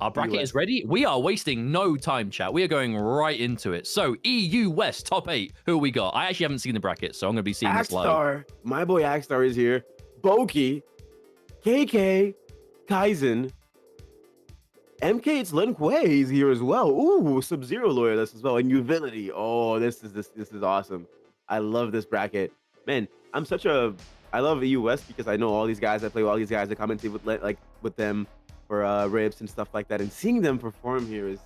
Our bracket is ready. We are wasting no time, chat. We are going right into it. So, EU West top 8. Who we got? I actually haven't seen the bracket, so I'm going to be seeing this live. AKSTAR, my boy AKSTAR is here. BOKI, KK, KAIZEN, ITSLINKUEI is here as well. Ooh, Sub-Zero loyalist as well, and YUVILITY. Oh, this is awesome. I love this bracket, man. I love EU West because I know all these guys. I play with all these guys. I commentate with them for rips and stuff like that, and seeing them perform here is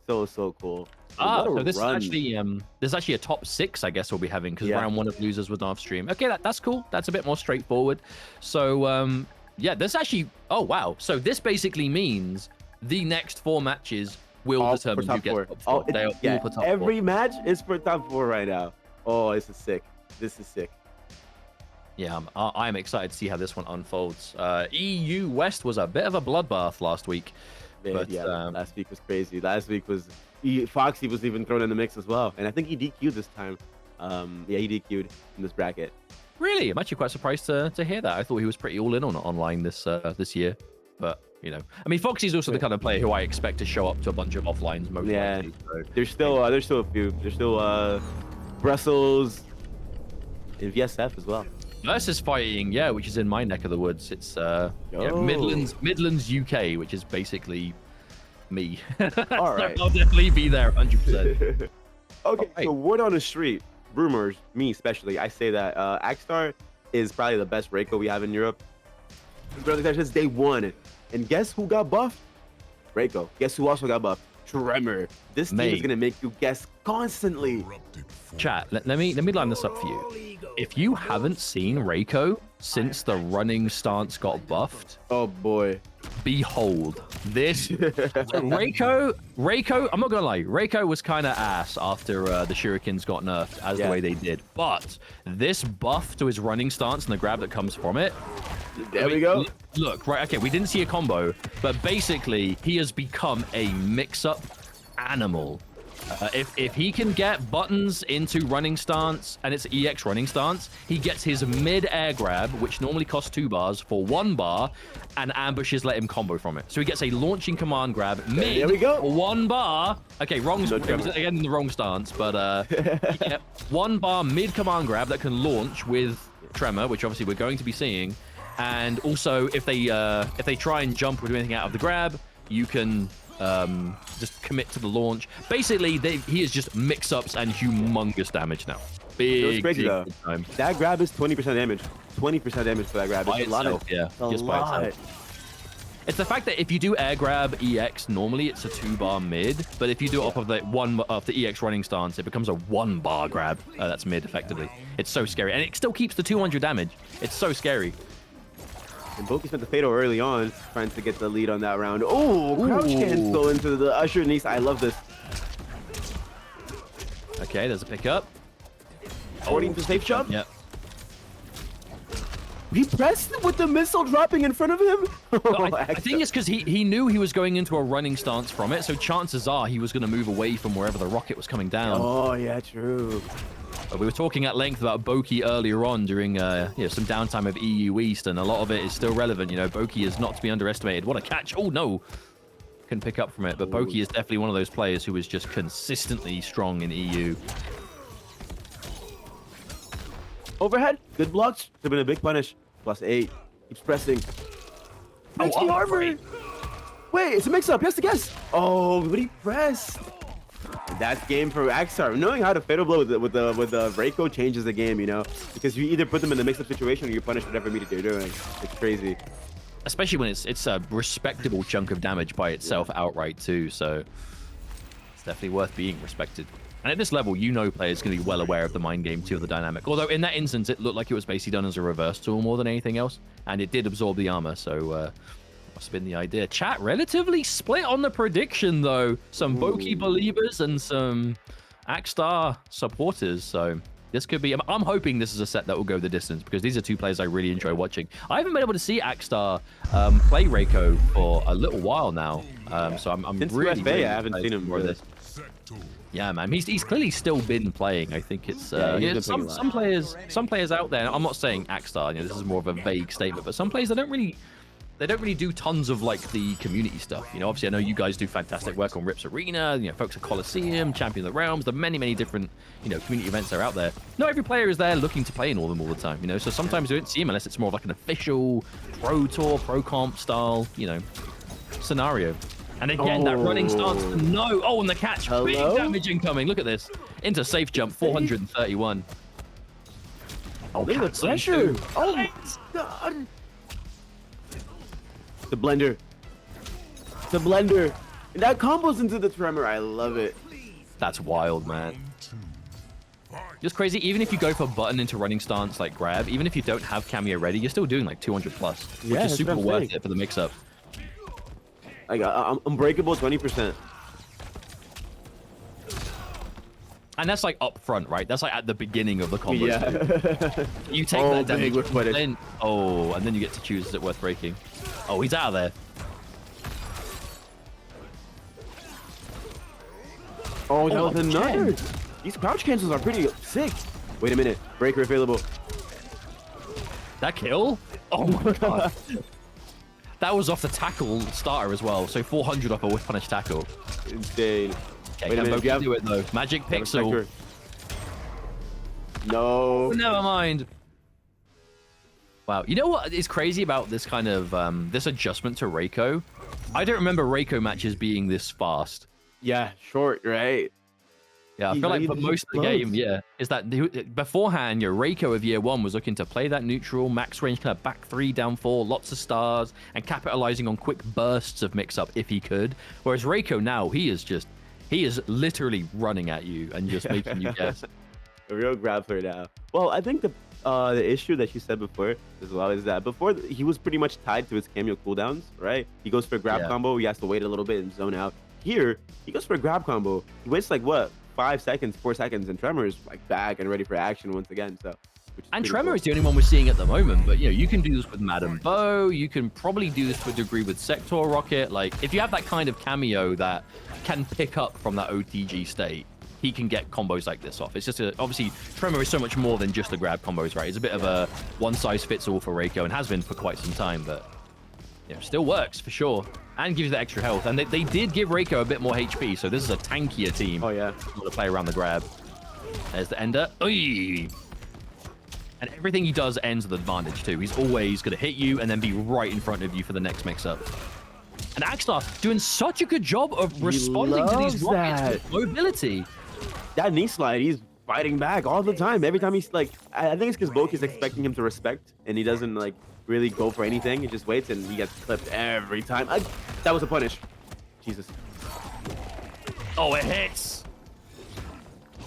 so cool. So this is actually there's actually a top 6, I guess we'll be having, because round 1 of losers was off stream. Okay, that's cool. That's a bit more straightforward. So yeah, this actually, oh wow. So this basically means the next 4 matches will determine who gets top 4. Every match is for top 4 right now. Oh, this is sick. This is sick. Yeah, I'm excited to see how this one unfolds. EU West was a bit of a bloodbath last week. Man, but, yeah, last week was crazy. Last week was Foxy was even thrown in the mix as well, and I think he DQ'd this time. Yeah, he DQ'd in this bracket. Really, I'm actually quite surprised to hear that. I thought he was pretty all in on online this year, but you know, I mean, Foxy's also the kind of player who I expect to show up to a bunch of offlines most likely. So. There's still a few. There's still Brussels and VSF as well. Versus fighting, yeah, which is in my neck of the woods. It's Midlands UK, which is basically me. All right, I'll definitely be there 100%. Okay, so word on the street, rumors, me especially, I say that AKSTAR is probably the best Reiko we have in Europe. Since day 1, and guess who got buffed? Reiko. Guess who also got buffed? Tremor. This team is gonna make you guess constantly. Chat, let me line this up for you. If you haven't seen Reiko since the running stance got buffed, oh boy, behold this. Reiko, I'm not gonna lie, Reiko was kind of ass after the shurikens got nerfed as the way they did. But this buff to his running stance and the grab that comes from it. There we go. Look, right, okay, we didn't see a combo, but basically he has become a mix-up animal. If he can get buttons into running stance, and it's EX running stance, he gets his mid-air grab, which normally costs 2 bars, for 1 bar, and ambushes let him combo from it. So he gets a launching command grab mid there we go. for 1 bar. Okay, it was again in the wrong stance, but 1 bar mid command grab that can launch with Tremor, which obviously we're going to be seeing. And also, if they try and jump or do anything out of the grab, you can just commit to the launch. Basically, he is just mix-ups and humongous damage now. Big, crazy, though. Time. That grab is 20% damage. 20% damage for that grab. By it's itself, a lot. Just by itself. It's the fact that if you do air grab EX, normally it's a 2-bar mid, but if you do it off of the EX running stance, it becomes a 1-bar grab. That's mid, effectively. It's so scary, and it still keeps the 200 damage. It's so scary. And BOKI spent the fatal early on, trying to get the lead on that round. Oh, crouch cancel into the Usher Nice. I love this. Okay, there's a pickup. According to safe jump. Yep. He pressed with the missile dropping in front of him. I think it's because he knew he was going into a running stance from it, so chances are he was going to move away from wherever the rocket was coming down. Oh, yeah, true. We were talking at length about BOKI earlier on during some downtime of EU East, and a lot of it is still relevant. You know, BOKI is not to be underestimated. What a catch. Oh, no. Couldn't pick up from it, but BOKI is definitely one of those players who is just consistently strong in EU. Overhead. Good blocks. Could have been a big punish. +8. Keeps pressing. Oh, armor. Wait, it's a mix-up. He has to guess. Oh, but he pressed. That's game for AKSTAR. Knowing how to fatal blow with the Reiko changes the game, you know, because you either put them in the mix-up situation or you punish whatever meter they're doing. It's crazy. Especially when it's a respectable chunk of damage by itself outright too. So it's definitely worth being respected. And at this level, you know players going to be well aware of the mind game too, of the dynamic. Although in that instance, it looked like it was basically done as a reverse tool more than anything else, and it did absorb the armor. So. Must have been the idea. Chat relatively split on the prediction, though. Some BOKI believers and some AKSTAR supporters. So this could be... I'm hoping this is a set that will go the distance, because these are 2 players I really enjoy watching. I haven't been able to see AKSTAR play Reiko for a little while now. So I'm really I haven't seen him more of this. Yeah, man. He's clearly still been playing. I think it's some players out there. I'm not saying AKSTAR. You know, this is more of a vague statement, but some players they don't really they don't really do tons of like the community stuff. You know, obviously I know you guys do fantastic work on Rips Arena, you know, folks at Coliseum, Champion of the Realms, the many different, you know, community events that are out there. Not every player is there looking to play in all of them all the time, you know, so sometimes you don't see them unless it's more of like an official Pro Tour, Pro Comp style, you know, scenario. And again, that running stance, no. Oh, and the catch, big damage incoming. Look at this. Into safe jump, 431. Oh, look at the pressure. Oh, my God. The blender. The blender. And that combos into the tremor. I love it. That's wild, man. Just crazy. Even if you go for button into running stance like grab, even if you don't have Cameo ready, you're still doing like 200 plus, which is super worth it for the mix-up. Like unbreakable 20%. And that's like up front, right? That's like at the beginning of the combo. Yeah. You take that damage, then, and then you get to choose, is it worth breaking? Oh, he's out of there. Oh, that was another. These crouch cancels are pretty sick. Wait a minute. Breaker available. That kill? Oh my God. That was off the tackle starter as well. So 400 off a whiff punish tackle. Insane. Okay, can BOKI do it though? Magic Pixel. No. Oh, never mind. Wow. You know what is crazy about this kind of this adjustment to Reiko? I don't remember Reiko matches being this fast. Yeah, short, right? Yeah, I feel like for most of the game, yeah, is that beforehand, your Reiko of year one was looking to play that neutral, max range, kind of back 3, down 4, lots of stars, and capitalizing on quick bursts of mix-up if he could. Whereas Reiko now, he is literally running at you and just making you guess. A real grappler now. Well, I think the issue that you said before as well is that before he was pretty much tied to his Cameo cooldowns, right? He goes for a grab combo, he has to wait a little bit and zone out. Here, he goes for a grab combo. He waits like what? 5 seconds, 4 seconds, and Tremor is like back and ready for action once again. So, and Tremor is the only one we're seeing at the moment. But you know, you can do this with Madam Bo. You can probably do this to a degree with Sector Rocket. Like, if you have that kind of Cameo that can pick up from that OTG state, he can get combos like this off. It's just obviously Tremor is so much more than just the grab combos, right? It's a bit of a one-size-fits-all for Reiko and has been for quite some time, but you know, still works for sure. And gives you the extra health. And they did give Reiko a bit more HP, so this is a tankier team. Oh, yeah. To play around the grab. There's the ender. Oy! And everything he does ends with advantage, too. He's always going to hit you and then be right in front of you for the next mix-up. And AKSTAR doing such a good job of responding to these rockets with mobility. That knee slide, he's fighting back all the time. Every time he's like, I think it's because BOKI's expecting him to respect, and he doesn't like really go for anything. He just waits and he gets clipped every time. That was a punish. Jesus. Oh, it hits.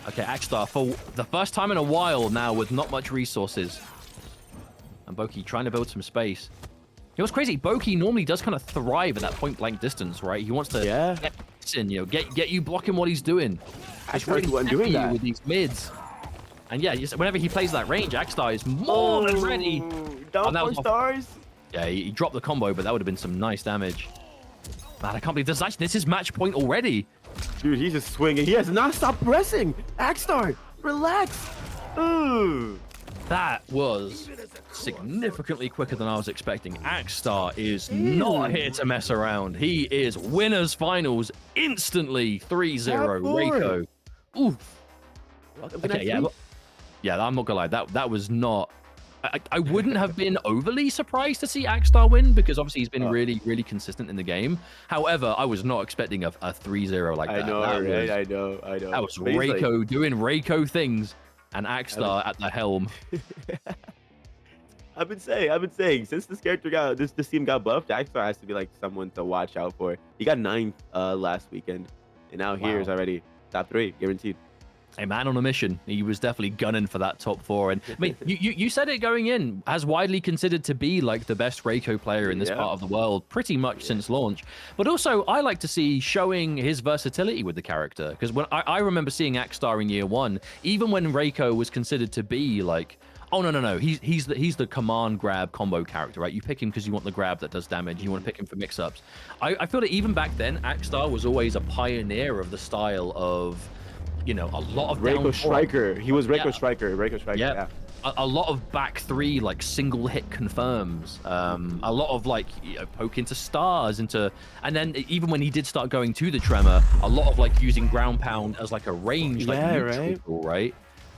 Okay, AKSTAR for the first time in a while now with not much resources. And BOKI trying to build some space. You know what's crazy? BOKI normally does kind of thrive at that point blank distance, right? He wants to get you blocking what he's doing. AKSTAR wasn't doing that with these mids. And yeah, whenever he plays that range, AKSTAR is more than ready. Down 4 stars. Yeah, he dropped the combo, but that would have been some nice damage. Man, I can't believe this is match point already. Dude, he's just swinging. He has not stopped pressing. AKSTAR, relax. Ooh. That was significantly quicker than I was expecting. AKSTAR is not here to mess around. He is winners finals instantly. 3-0 Reiko. Oof. Okay, yeah, I'm not gonna lie. That was not. I wouldn't have been overly surprised to see AKSTAR win because obviously he's been really consistent in the game. However, I was not expecting a 3-0 like that. I know, right? I know. That was Reiko doing Reiko things and AKSTAR at the helm. I've been saying since this character this team got buffed, AKSTAR has to be like someone to watch out for. He got 9th last weekend, and now here's already top 3 guaranteed. A man on a mission. He was definitely gunning for that top 4. And I mean, you said it going in, as widely considered to be like the best Reiko player in this part of the world, pretty much since launch. But also, I like to see showing his versatility with the character. Because when I remember seeing AKSTAR in year 1, even when Reiko was considered to be like, oh, no. He's the command grab combo character, right? You pick him because you want the grab that does damage. You want to pick him for mix-ups. I feel that even back then, AKSTAR was always a pioneer of the style of, you know, a lot of Reiko Striker. He was Reiko Striker. Reiko Striker. Yeah. a lot of back three, like single hit confirms, a lot of like poke into stars and then even when he did start going to the tremor, a lot of like using ground pound as like a range, like neutral tool, right?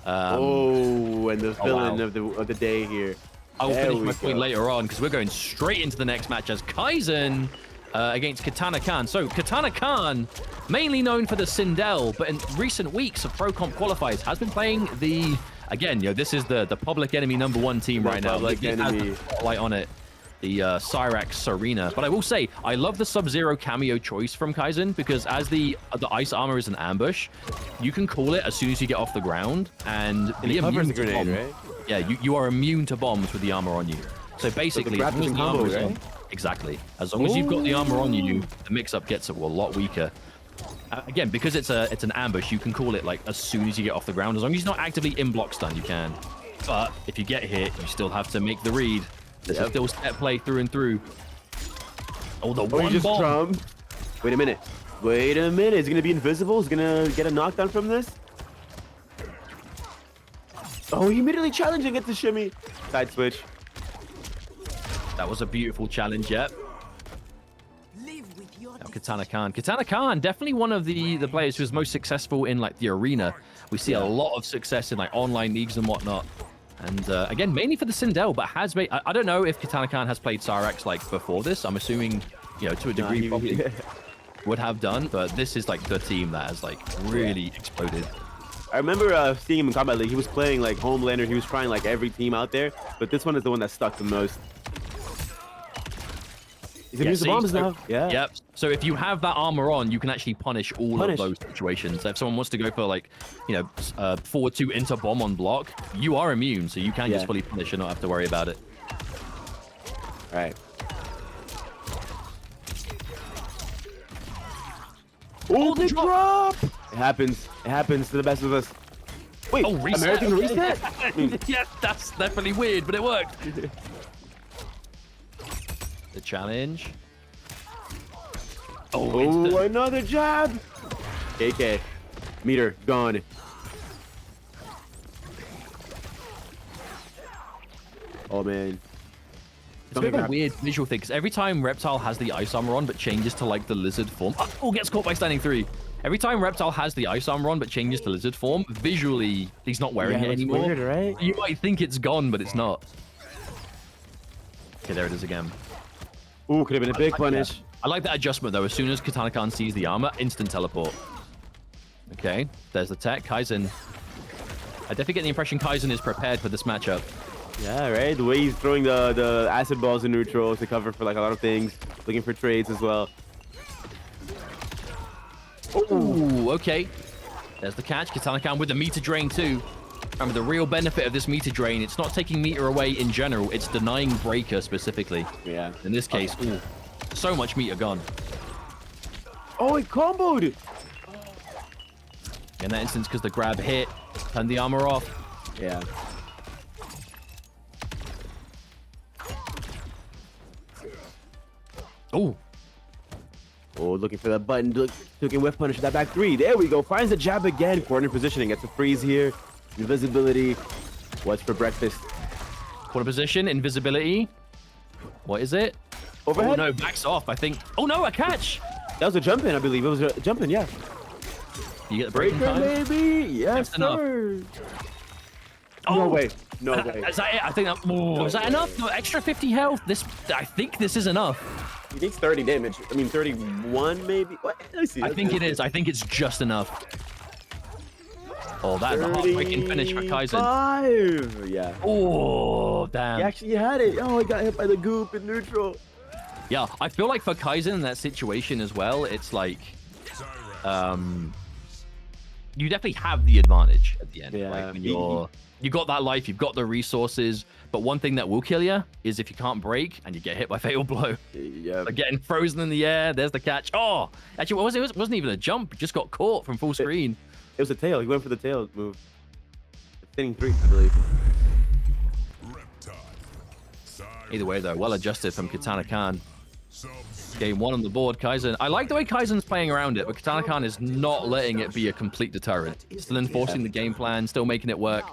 And the villain wow. of the day here. I will finish my point later on because we're going straight into the next match as KAIZEN against KITANAKAHN. So KITANAKAHN, mainly known for the Sindel, but in recent weeks of Pro Comp qualifiers, has been playing the, again, this is the public enemy #1 team right now. Public enemy. Light on it. The Cyrax Serena. But I will say, I love the Sub-Zero cameo choice from KAIZEN because as the ice armor is an ambush, you can call it as soon as you get off the ground, and it covers the grenade, right? Yeah, you are immune to bombs with the armor on you. So basically, as long as the armor is on, exactly. As long as you've got the armor on you, the mix-up gets a lot weaker. Again, because it's an ambush, you can call it like as soon as you get off the ground. As long as you're not actively in block stun, you can. But if you get hit, you still have to make the read. This is still set play through and through. Oh, the one bomb. Wait a minute. Wait a minute. Is he gonna be invisible? Is he gonna get a knockdown from this? Oh, he immediately challenging it to shimmy. Side switch. That was a beautiful challenge, yep. Now KITANAKAHN. KITANAKAHN, definitely one of the players who's most successful in like the arena. We see a lot of success in like online leagues and whatnot. And again, mainly for the Sindel, but has made, I don't know if KITANAKAHN has played Cyrax like before this. I'm assuming, to a degree probably would have done, but this is like the team that has like really exploded. I remember seeing him in Combat League. He was playing like Homelander. He was trying like every team out there, but this one is the one that stuck the most. He's gonna use the bombs now. Yeah. Yep. So if you have that armor on, you can actually punish all of those situations. If someone wants to go for like, forward 2 into bomb on block, you are immune, so you can just fully punish and not have to worry about it. All right. Oh, the drop! It happens. It happens to the best of us. Wait, reset. American reset? Yeah, that's definitely weird, but it worked. The challenge. Oh, another jab. KK. Meter gone. Oh, man. It's a bit of a weird visual thing, because every time Reptile has the ice armor on, but changes to, like, the lizard form... Oh, gets caught by standing 3. Every time Reptile has the ice armor on, but changes to lizard form, visually, he's not wearing it anymore. Weird, right? You might think it's gone, but it's not. Okay, there it is again. Ooh, could have been a big punish. I like that adjustment, though. As soon as KITANAKAHN sees the armor, instant teleport. Okay, there's the tech. KAIZEN. I definitely get the impression KAIZEN is prepared for this matchup. Yeah, right? The way he's throwing the acid balls in neutral to cover for like a lot of things. Looking for trades as well. Ooh, okay. There's the catch. KITANAKAHN with the meter drain, too. Remember, the real benefit of this meter drain, it's not taking meter away in general. It's denying breaker specifically. Yeah. In this case, ooh, so much meter gone. Oh, it comboed! In that instance, because the grab hit, turned the armor off. Yeah. Oh. Oh, looking for that button. Looking whiff punish that back 3. There we go. Finds the jab again. Corner positioning. Gets a freeze here. Invisibility. What's for breakfast? Corner position. Invisibility. What is it? Overhead? Oh, no. Backs off, I think. Oh, no. A catch. That was a jump in, I believe. It was a jump in, yeah. You get the breaking time? Maybe. Yes, sir. Oh. No way. No way. Is that it? I think that... Oh, is that enough? No, extra 50 health. I think this is enough. He takes 30 damage. I mean, 31 maybe? What? Let me see. I think it is. I think it's just enough. Oh, that's a heartbreaking finish for KAIZEN. Yeah. Oh, damn. He actually had it. Oh, he got hit by the goop in neutral. Yeah, I feel like for KAIZEN in that situation as well, it's like... you definitely have the advantage at the end. Yeah. Like when you got that life, you've got the resources, but one thing that will kill you is if you can't break and you get hit by Fatal Blow. Yeah. Like getting frozen in the air, there's the catch. Oh, actually, what was it? It wasn't even a jump. It just got caught from full screen. It was a tail. He went for the tail move. Thinning 3, I believe. Either way, though, well adjusted from KITANAKAHN. Game 1 on the board, KAIZEN. I like the way KAIZEN's playing around it, but KITANAKAHN is not letting it be a complete deterrent. Still enforcing the game plan, still making it work.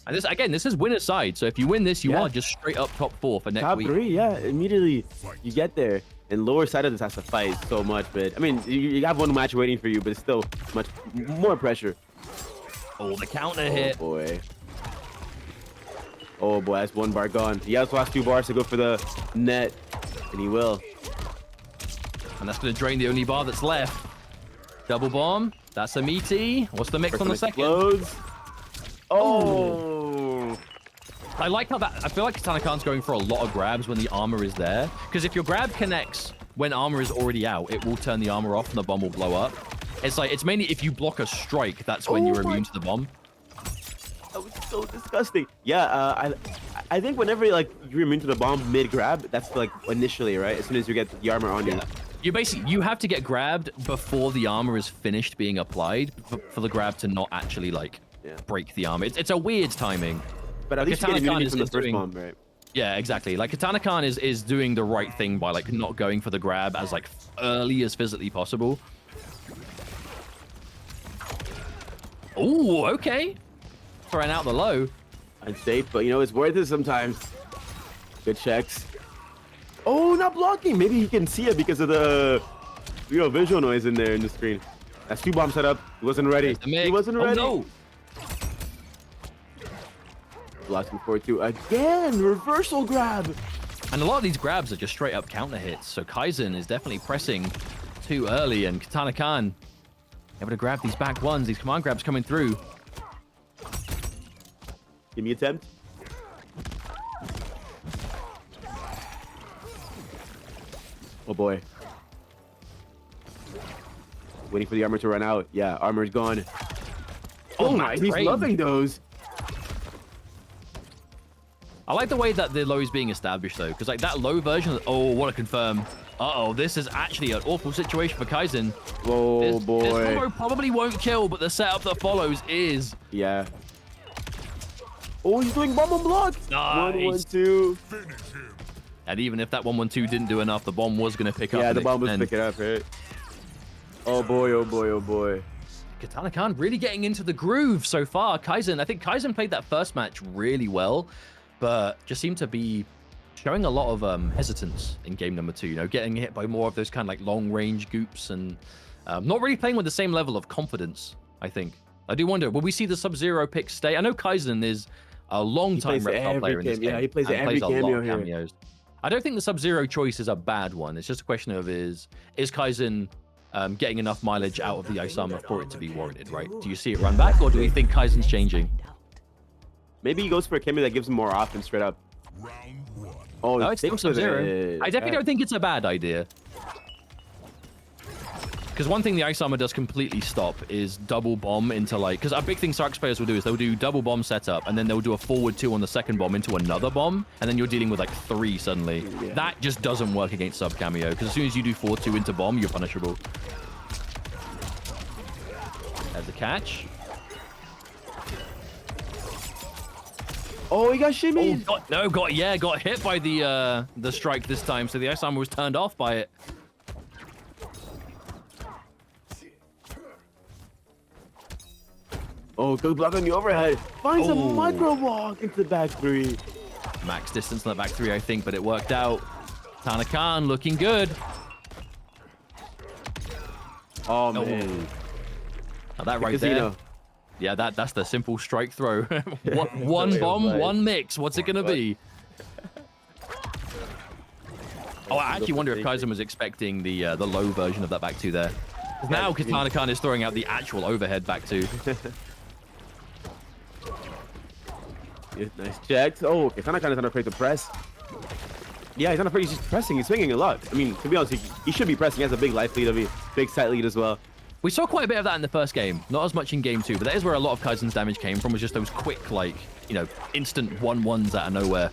And this, again, this is winner's side, so if you win this, you are just straight up top 4 for next week. Top 3, yeah. Immediately, you get there. And lower side of this has to fight so much, but I mean, you have one match waiting for you, but it's still much more pressure. Oh, the counter hit. Boy. Oh boy, that's 1 bar gone. He has last 2 bars to go for the net, and he will. And that's going to drain the only bar that's left. Double bomb. That's a meaty. What's the mix on the second? Explodes. Oh. I like how that. I feel like KITANAKAHN's going for a lot of grabs when the armor is there. Because if your grab connects when armor is already out, it will turn the armor off and the bomb will blow up. It's like, it's mainly if you block a strike, that's when you're immune to the bomb. That was so disgusting. Yeah, I think whenever like you're immune to the bomb mid grab, that's like initially, right? As soon as you get the armor on you. You have to get grabbed before the armor is finished being applied for the grab to not actually like break the armor. It's a weird timing. But at least you get immunity from the first bomb, right? Yeah, exactly. Like KITANAKAHN is doing the right thing by like not going for the grab as like early as physically possible. Oh, okay. Throwing out the low. Unsafe, but you know, it's worth it sometimes. Good checks. Oh, not blocking. Maybe he can see it because of the visual noise in there in the screen. That's 2 bomb setup. He wasn't ready. He wasn't ready. Oh, no. Blocking 4-2 again. Reversal grab. And a lot of these grabs are just straight up counter hits. So KAIZEN is definitely pressing too early, and KITANAKAHN able to grab these back ones. These command grabs coming through. Give me attempt. Oh boy. Waiting for the armor to run out. Yeah, armor's gone. Oh my, he's loving those. I like the way that the low is being established though, because like that low version, oh, what a confirm. Uh-oh, this is actually an awful situation for KAIZEN. Oh boy. This combo probably won't kill, but the setup that follows is. Yeah. Oh, he's doing bomb on block. Nice. 1-1-2. And even if that 1-1-2 didn't do enough, the bomb was going to pick up. Yeah, the bomb was picking up, right? Oh boy, oh boy, oh boy. KITANAKAHN really getting into the groove so far. KAIZEN, I think KAIZEN played that first match really well, but just seemed to be showing a lot of hesitance in game number 2, you know, getting hit by more of those kind of like long range goops and not really playing with the same level of confidence, I think. I do wonder, will we see the Sub-Zero pick stay? I know KAIZEN is a long-time reptile player in this game. Yeah, he plays every cameo here. Cameos. I don't think the Sub-Zero choice is a bad one. It's just a question of is KAIZEN getting enough mileage out of the ice armor for it to be warranted, right? Do you see it run back, or do we think KAIZEN's changing? Maybe he goes for a cameo that gives him more offense straight up. Oh, no, it's still Sub-Zero. I definitely don't think it's a bad idea. Because one thing the ice armor does completely stop is double bomb into like, because a big thing Sark's players will do is they'll do double bomb setup and then they'll do a forward 2 on the second bomb into another bomb, and then you're dealing with like 3 suddenly. Yeah. That just doesn't work against sub cameo, because as soon as you do forward 2 into bomb, you're punishable. There's the catch. Oh, he got shimmied. Oh, got hit by the strike this time, so the ice armor was turned off by it. Oh, good block on the overhead. Finds a micro walk into the back 3. Max distance on the back 3, I think, but it worked out. KITANAKAHN looking good. Oh, man. Now that right there. Yeah, that's the simple strike throw. One bomb, one mix. What's it going to be? Oh, I actually wonder if KAIZEN was expecting the low version of that back 2 there. Now KITANAKAHN is throwing out the actual overhead back 2. Yeah, nice checks. Oh, KITANAKAHN is not afraid to press. Yeah, he's not afraid. He's just pressing. He's swinging a lot. I mean, to be honest, he should be pressing. He has a big life lead, a big sight lead as well. We saw quite a bit of that in the first game. Not as much in game 2, but that is where a lot of KAIZEN's damage came from, was just those quick, like, you know, instant 1-1s out of nowhere.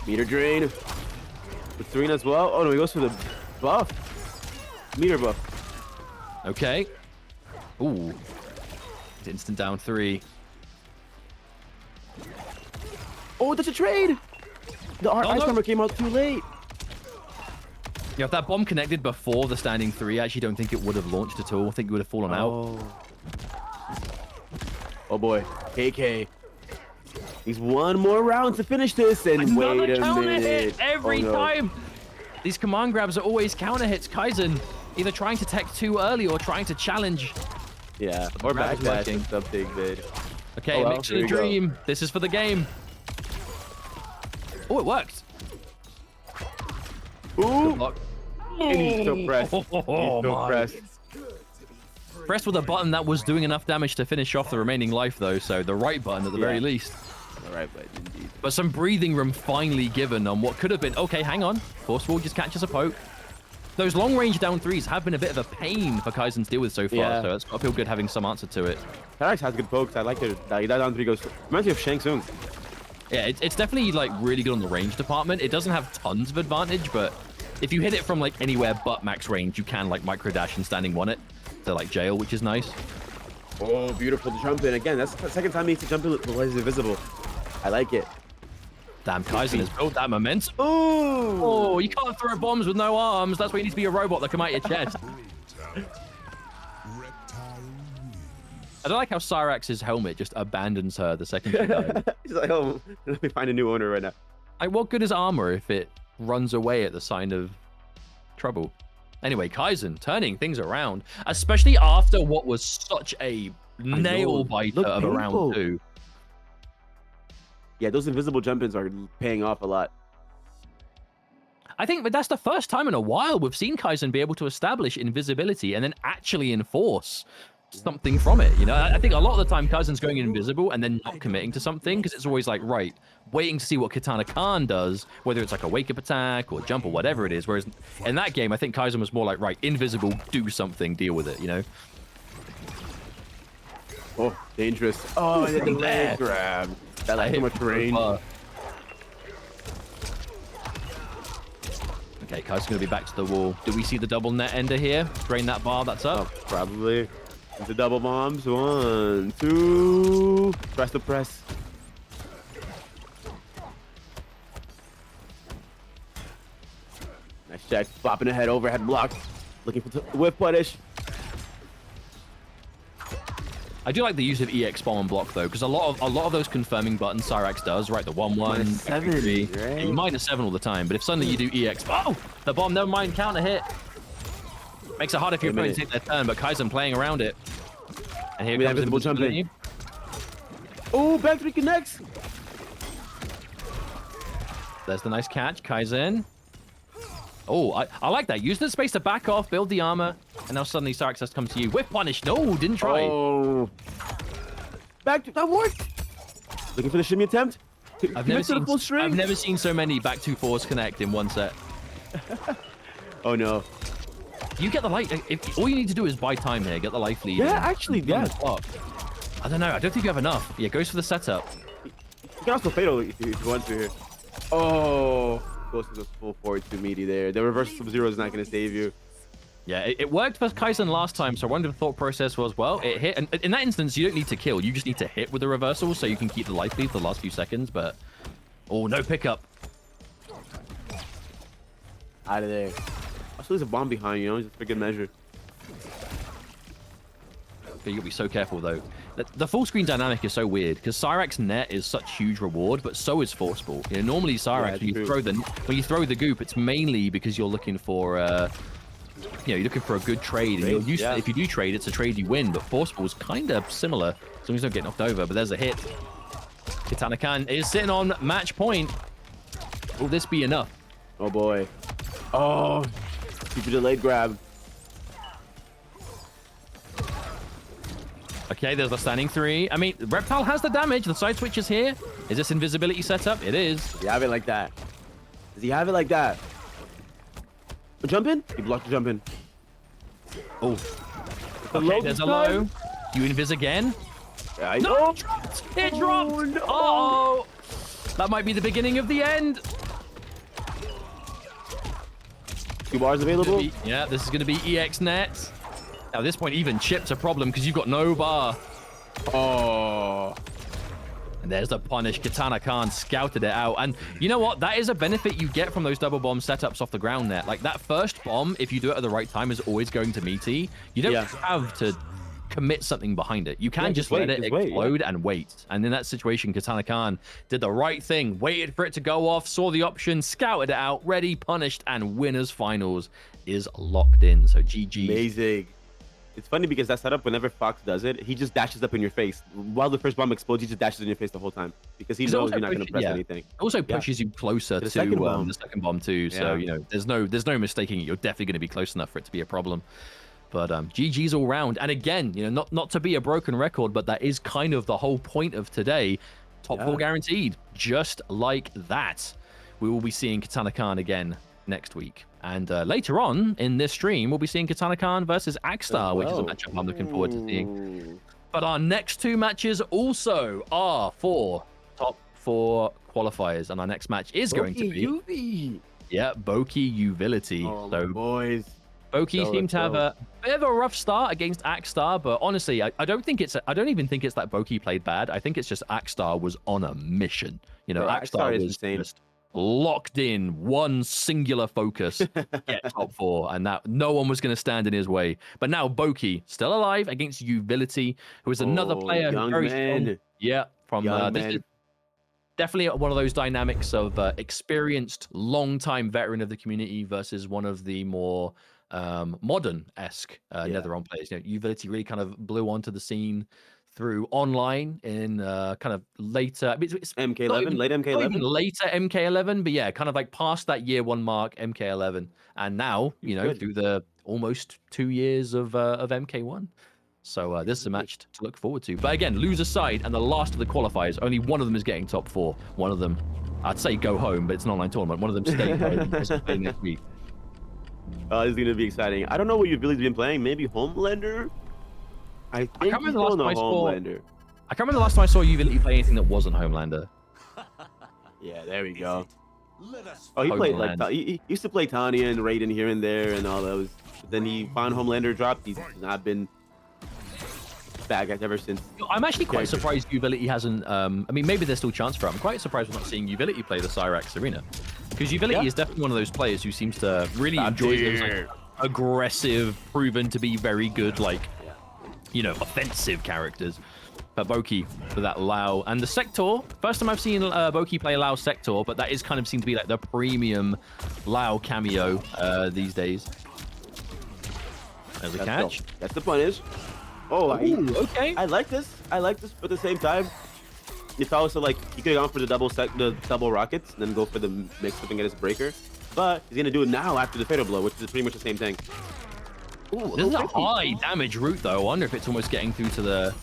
Meter drain. With 3 as well. Oh, no, he goes for the buff. Meter buff. Okay. Ooh. It's instant down 3. Oh, that's a trade. The ice armor came out too late. Yeah, if that bomb connected before the standing 3, I actually don't think it would have launched at all. I think it would have fallen out. Oh boy, KK. He's one more round to finish this, and Another wait a counter minute. hit every time. These command grabs are always counter hits. KAIZEN either trying to tech too early or trying to challenge. Yeah, or backdash and something, man. Okay, mix a dream. This is for the game. Oh, it worked. Ooh. And he's so pressed. He's so pressed. Pressed with a button that was doing enough damage to finish off the remaining life, though. So the right button at the very least. The right button, indeed. But some breathing room finally given on what could have been. Okay, hang on. Forceful just catches a poke. Those long-range down 3s have been a bit of a pain for KAIZEN to deal with so far. So it's got to feel good having some answer to it. Tarax has good pokes. I like it. That down 3 goes. Reminds me of Shang Tsung. Yeah, it's definitely like really good on the range department. It doesn't have tons of advantage, but if you hit it from like anywhere but max range, you can like micro dash and standing 1 it to like jail, which is nice. Oh, beautiful to jump in again. That's the second time he needs to jump in while he's invisible. I like it. Damn, KAIZEN has built that momentum. Oh, Oh, you can't throw bombs with no arms. That's why you need to be a robot that come out your chest. I don't like how Cyrax's helmet just abandons her the second she dies. He's like, oh, let me find a new owner right now. Like, what good is armor if it runs away at the sign of trouble? Anyway, KAIZEN turning things around, especially after what was such a nail biter of a round 2. Yeah, those invisible jump-ins are paying off a lot. I think, but that's the first time in a while we've seen KAIZEN be able to establish invisibility and then actually enforce something from it. You know, I think a lot of the time KAIZEN's going invisible and then not committing to something because it's always like, right, waiting to see what KITANAKAHN does, whether it's like a wake-up attack or jump or whatever it is. Whereas in that game, I think KAIZEN was more like, right, invisible, do something, deal with it, you know? Oh, dangerous. Oh, and then the leg grab. That like so much range. Okay, KAIZEN's going to be back to the wall. Do we see the double net ender here? Drain that bar, that's up. Oh, probably. The double bombs. 1, 2. Press the press. Nice check. Flopping ahead, overhead block. Looking for the whip punish. I do like the use of EX bomb and block though, because a lot of those confirming buttons Cyrax does, right? The 1-1, -7, right? You -7 all the time, but if suddenly you do EX, oh, the bomb, never mind, counter hit. Makes it harder for your opponent to take their turn, but KAIZEN playing around it. And here comes invisible jump in. Oh, back 3 connects. There's the nice catch, KAIZEN. Oh, I like that. Use the space to back off, build the armor, and now suddenly Cyrax has to come to you. Whip punish. No, didn't try. Oh. Back to that worked. Looking for the shimmy attempt. I've never seen so many back 2-4s connect in one set. Oh no. You get the life. If all you need to do is buy time here, get the life lead. Yeah, actually, yeah. I don't know. I don't think you have enough. Yeah, goes for the setup. You can also fatal if you want to here. Oh. Goes to the full forward to meaty there. The reverse Sub-Zero is not going to save you. Yeah, it worked for KAIZEN last time, so I wonder if the thought process was, well, it hit. And in that instance, you don't need to kill. You just need to hit with the reversal so you can keep the life lead for the last few seconds, but... Oh, no pickup. Out of there. Also, there's a bomb behind you, just for good measure. Okay, you gotta be so careful, though. The full screen dynamic is so weird, because Cyrax net is such huge reward, but so is Forceful. You know, normally Cyrax, when you throw the goop, it's mainly because you're looking for... you're looking for a good trade, and you're used to, if you do trade, it's a trade you win, but Forceful is kind of similar, as long as you don't get knocked over, but there's a hit. KITANAKAHN is sitting on match point. Will this be enough? Oh boy. Oh, keep a delayed grab. Okay, there's the standing 3. I mean, Reptile has the damage, the side switch is here. Is this invisibility setup? It is. Does he have it like that? Does he have it like that? A jump in? He blocked the jump in. Oh. Okay, there's a low. Do you invis again? Yeah, no, it dropped! It dropped! Oh, no. Oh! That might be the beginning of the end. 2 bars available? Yeah, this is going to be EX net. Now, at this point, even chip's a problem because you've got no bar. Oh. And there's the punish. KITANAKAHN scouted it out. And you know what? That is a benefit you get from those double bomb setups off the ground there. Like that first bomb, if you do it at the right time, is always going to meaty. You don't have to commit something behind it. You can just let it explode and wait. And in that situation, KITANAKAHN did the right thing, waited for it to go off, saw the option, scouted it out, ready, punished, and winners finals is locked in. So GG. Amazing. It's funny because that setup, whenever Fox does it, he just dashes up in your face. While the first bomb explodes, he just dashes in your face the whole time because he knows you're not going to press anything. It also pushes you closer to the second bomb too. So, you know, there's no mistaking it. You're definitely going to be close enough for it to be a problem. But GG's all round. And again, you know, not to be a broken record, but that is kind of the whole point of today. Top 4 guaranteed. Just like that. We will be seeing KITANAKAHN again next week. And later on in this stream, we'll be seeing KITANAKAHN versus AKSTAR, which is a matchup I'm looking forward to seeing. But our next 2 matches also are for top 4 qualifiers. And our next match is going to be... BOKI YUVILITY. Oh, so, boys. BOKI seem to have a bit of a rough start against AKSTAR, but honestly, I don't even think it's that BOKI played bad. I think it's just AKSTAR was on a mission. You know, AKSTAR was just locked in, one singular focus, get top 4, and that no one was going to stand in his way. But now BOKI still alive against YUVILITY, who is another player who's very strong. Yeah, from this is definitely one of those dynamics of experienced, long-time veteran of the community versus one of the more modern-esque NetherRealm players. You know, YUVILITY really kind of blew onto the scene through online in kind of later it's MK11, late MK11, later MK11, but yeah, kind of like past that year 1 mark, MK11, and now you know through the almost 2 years of MK1. So this is a match to look forward to. But again, loser side and the last of the qualifiers, only one of them is getting top 4. One of them, I'd say go home, but it's an online tournament. One of them stay home next week. This is gonna be exciting. I don't know what YUVILITY's been playing. Maybe Homelander. I can't remember the last time I saw YUVILITY play anything that wasn't Homelander. Yeah, there we go. Oh, he played like he used to play Tanya and Raiden here and there and all those. But then he found Homelander dropped. He's not been back ever since. I'm actually quite surprised YUVILITY hasn't. I mean, maybe there's still chance for it. I'm quite surprised we're not seeing YUVILITY play the Cyrax arena, because YUVILITY is definitely one of those players who seems to really enjoy those like, aggressive, proven to be very good, like you know, offensive characters. But BOKI for that Lao and the Sector. First time I've seen BOKI play Lao Sector, but that is kind of seemed to be like the premium Lao cameo these days. There's a catch. That's the punish. Oh, okay. I like this. I like this, but at the same time, if I was to like, he could have gone for the double rockets, and then go for the mix up and get his breaker. But he's gonna do it now after the fatal blow, which is pretty much the same thing. Ooh, this is a high damage route though. I wonder if it's almost getting through to the.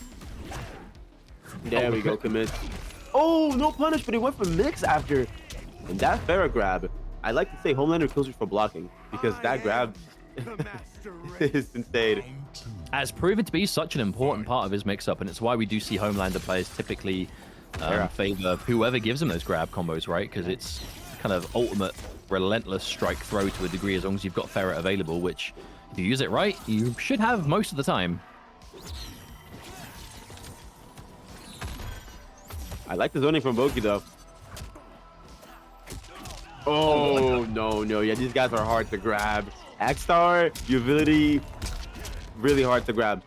There we go, commit. Oh, no punish, but he went for mix after. And that Farah grab, I like to say Homelander kills you for blocking, because that grab is insane. Has proven to be such an important part of his mix-up, and it's why we do see Homelander players typically favor whoever gives them those grab combos, right? Because it's kind of ultimate relentless strike throw to a degree, as long as you've got Ferret available, which if you use it right, you should have most of the time. I like the zoning from BOKI though. Oh, no. Yeah, these guys are hard to grab. AKSTAR, YUVILITY, really hard to grab.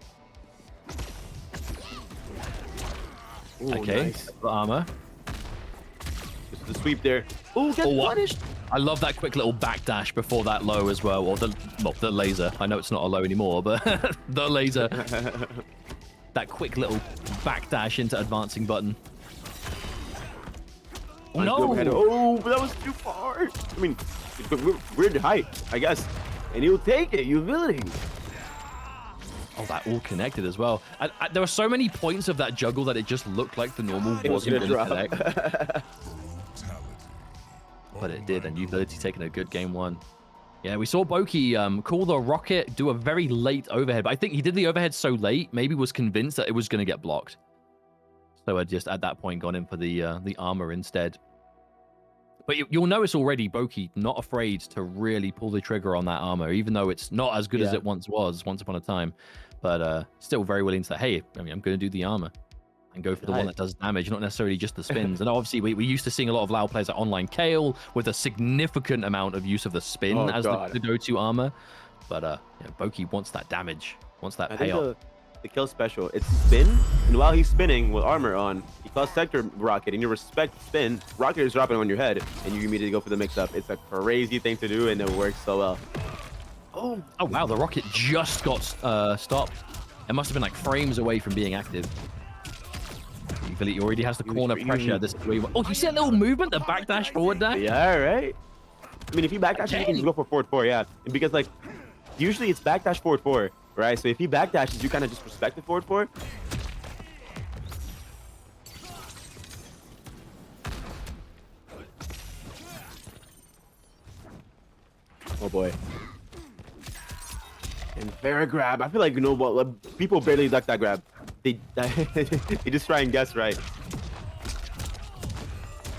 Ooh, okay, nice. The armor. Just the sweep there. Oh, get punished. I love that quick little backdash before that low as well, or the laser. I know it's not a low anymore, but the laser. That quick little backdash into advancing button. No! Oh, but that was too far. I mean, weird height, I guess. And he'll take it, YUVILITY. Oh, that all connected as well. There were so many points of that juggle that it just looked like the normal wasn't going to connect. But it did, and YUVILITY taking a good game 1. Yeah, we saw BOKI call the rocket, do a very late overhead. But I think he did the overhead so late, maybe was convinced that it was going to get blocked. So I just, at that point, gone in for the armor instead. But you'll notice already, BOKI not afraid to really pull the trigger on that armor, even though it's not as good as it once upon a time. But still very willing to say, hey, I mean, I'm going to do the armor. and go for the one that does damage, not necessarily just the spins. And obviously, we used to seeing a lot of LoW players like Online Kale with a significant amount of use of the spin as the go-to armor. But you know, BOKI wants that damage, wants that payoff. The kill special, it's spin, and while he's spinning with armor on, he calls sector rocket, and you respect spin. Rocket is dropping on your head, and you immediately go for the mix-up. It's a crazy thing to do, and it works so well. Oh wow, the rocket just got stopped. It must have been like frames away from being active. He already has the corner pressure. This is where you you see that little movement, the backdash, forward dash? Yeah, right? I mean, if you backdash, you can just go for forward 4, yeah. And because, like, usually it's backdash forward 4, right? So if he backdashes, you kind of just respect the forward 4. Oh, boy. And fair grab. I feel like, you know what, people barely duck that grab. They just try and guess right.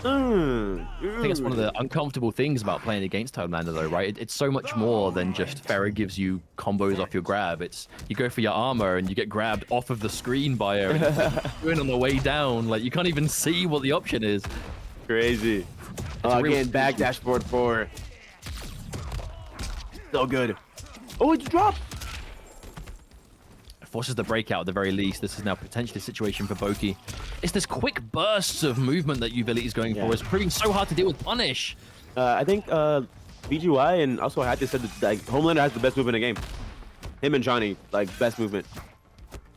I think it's one of the uncomfortable things about playing against Homelander, though, right? It's so much more than just Pharah gives you combos off your grab. It's you go for your armor and you get grabbed off of the screen by her. Going on the way down, like you can't even see what the option is. Crazy. Again, backdash forward 4. So good. Oh, it's dropped. Forces the breakout at the very least. This is now potentially a situation for BOKI. It's this quick bursts of movement that YUVILITY is going for. It's proving so hard to deal with punish. I think BGY and also I had to say that like Homelander has the best movement in the game. Him and Johnny, like best movement.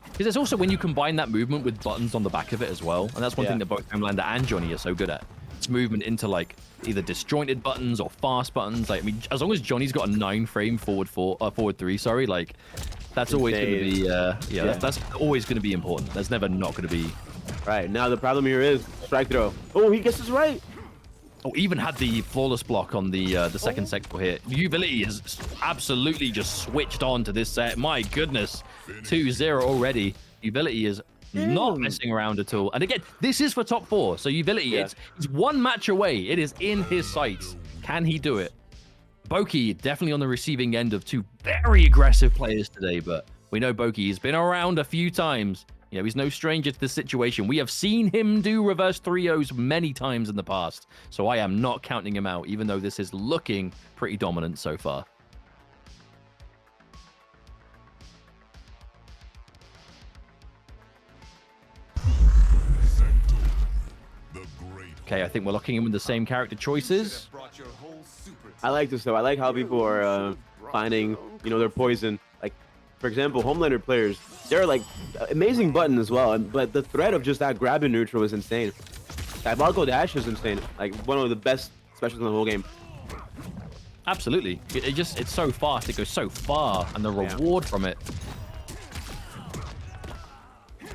Because it's also when you combine that movement with buttons on the back of it as well, and that's one thing that both Homelander and Johnny are so good at. It's movement into like either disjointed buttons or fast buttons. Like I mean, as long as Johnny's got a 9-frame forward 3, sorry, like. That's always going to be, that's always going to be important. That's never not going to be. Right, now the problem here is strike throw. Oh, he guesses right. Oh, even had the flawless block on the second sector here. YUVILITY is absolutely just switched on to this set. My goodness, 2-0 already. YUVILITY is not messing around at all. And again, this is for top 4. So YUVILITY, it's one match away. It is in his sights. Can he do it? BOKI definitely on the receiving end of 2 very aggressive players today, but we know BOKI has been around a few times. You know, he's no stranger to this situation. We have seen him do reverse 3-0s many times in the past, so I am not counting him out, even though this is looking pretty dominant so far. Okay, I think we're locking in with the same character choices. I like this though. I like how people are finding, you know, their poison. Like, for example, Homelander players, they're like amazing button as well. But the threat of just that grab in neutral is insane. Diabolical dash is insane. Like one of the best specials in the whole game. Absolutely. It's so fast. It goes so far, and the reward from it.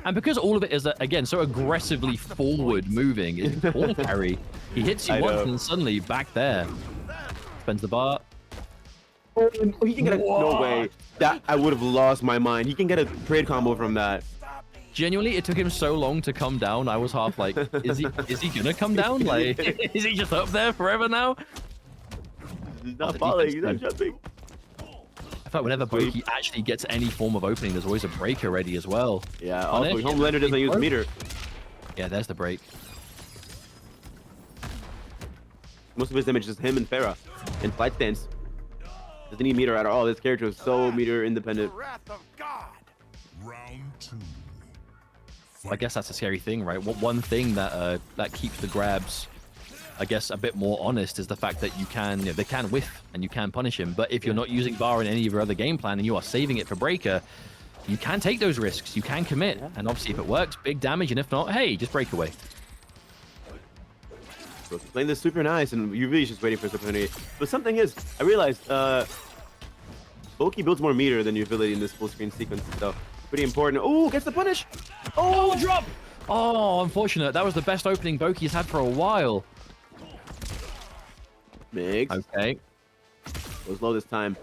And because all of it is, again, so aggressively forward moving, it's ball carry. He hits you once and suddenly back there. Spends the bar. Oh, he can get a... No way. That I would have lost my mind. He can get a trade combo from that. Genuinely, it took him so long to come down. I was half like, is he gonna come down? Like, is he just up there forever now? He's not falling. He's not jumping. I thought whenever BOKI actually gets any form of opening, there's always a breaker ready as well. Yeah, also Homelander doesn't use meter. Yeah, there's the break. Most of his damage is him and Pharah in fight stance. Doesn't need meter at all. This character is so meter independent. Round 2. I guess that's a scary thing, right? One thing that that keeps the grabs, I guess, a bit more honest is the fact that you can, they can whiff and you can punish him. But if you're not using bar in any of your other game plan and you are saving it for breaker, you can take those risks. You can commit. And obviously, if it works, big damage. And if not, hey, just break away. So playing this super nice, and YUVILITY's just waiting for his opportunity. But something is, I realized BOKI builds more meter than YUVILITY in this full screen sequence. So pretty important. Oh, gets the punish. Oh, drop. Oh, unfortunate. That was the best opening BOKI's had for a while. Mix. Okay. Goes low this time.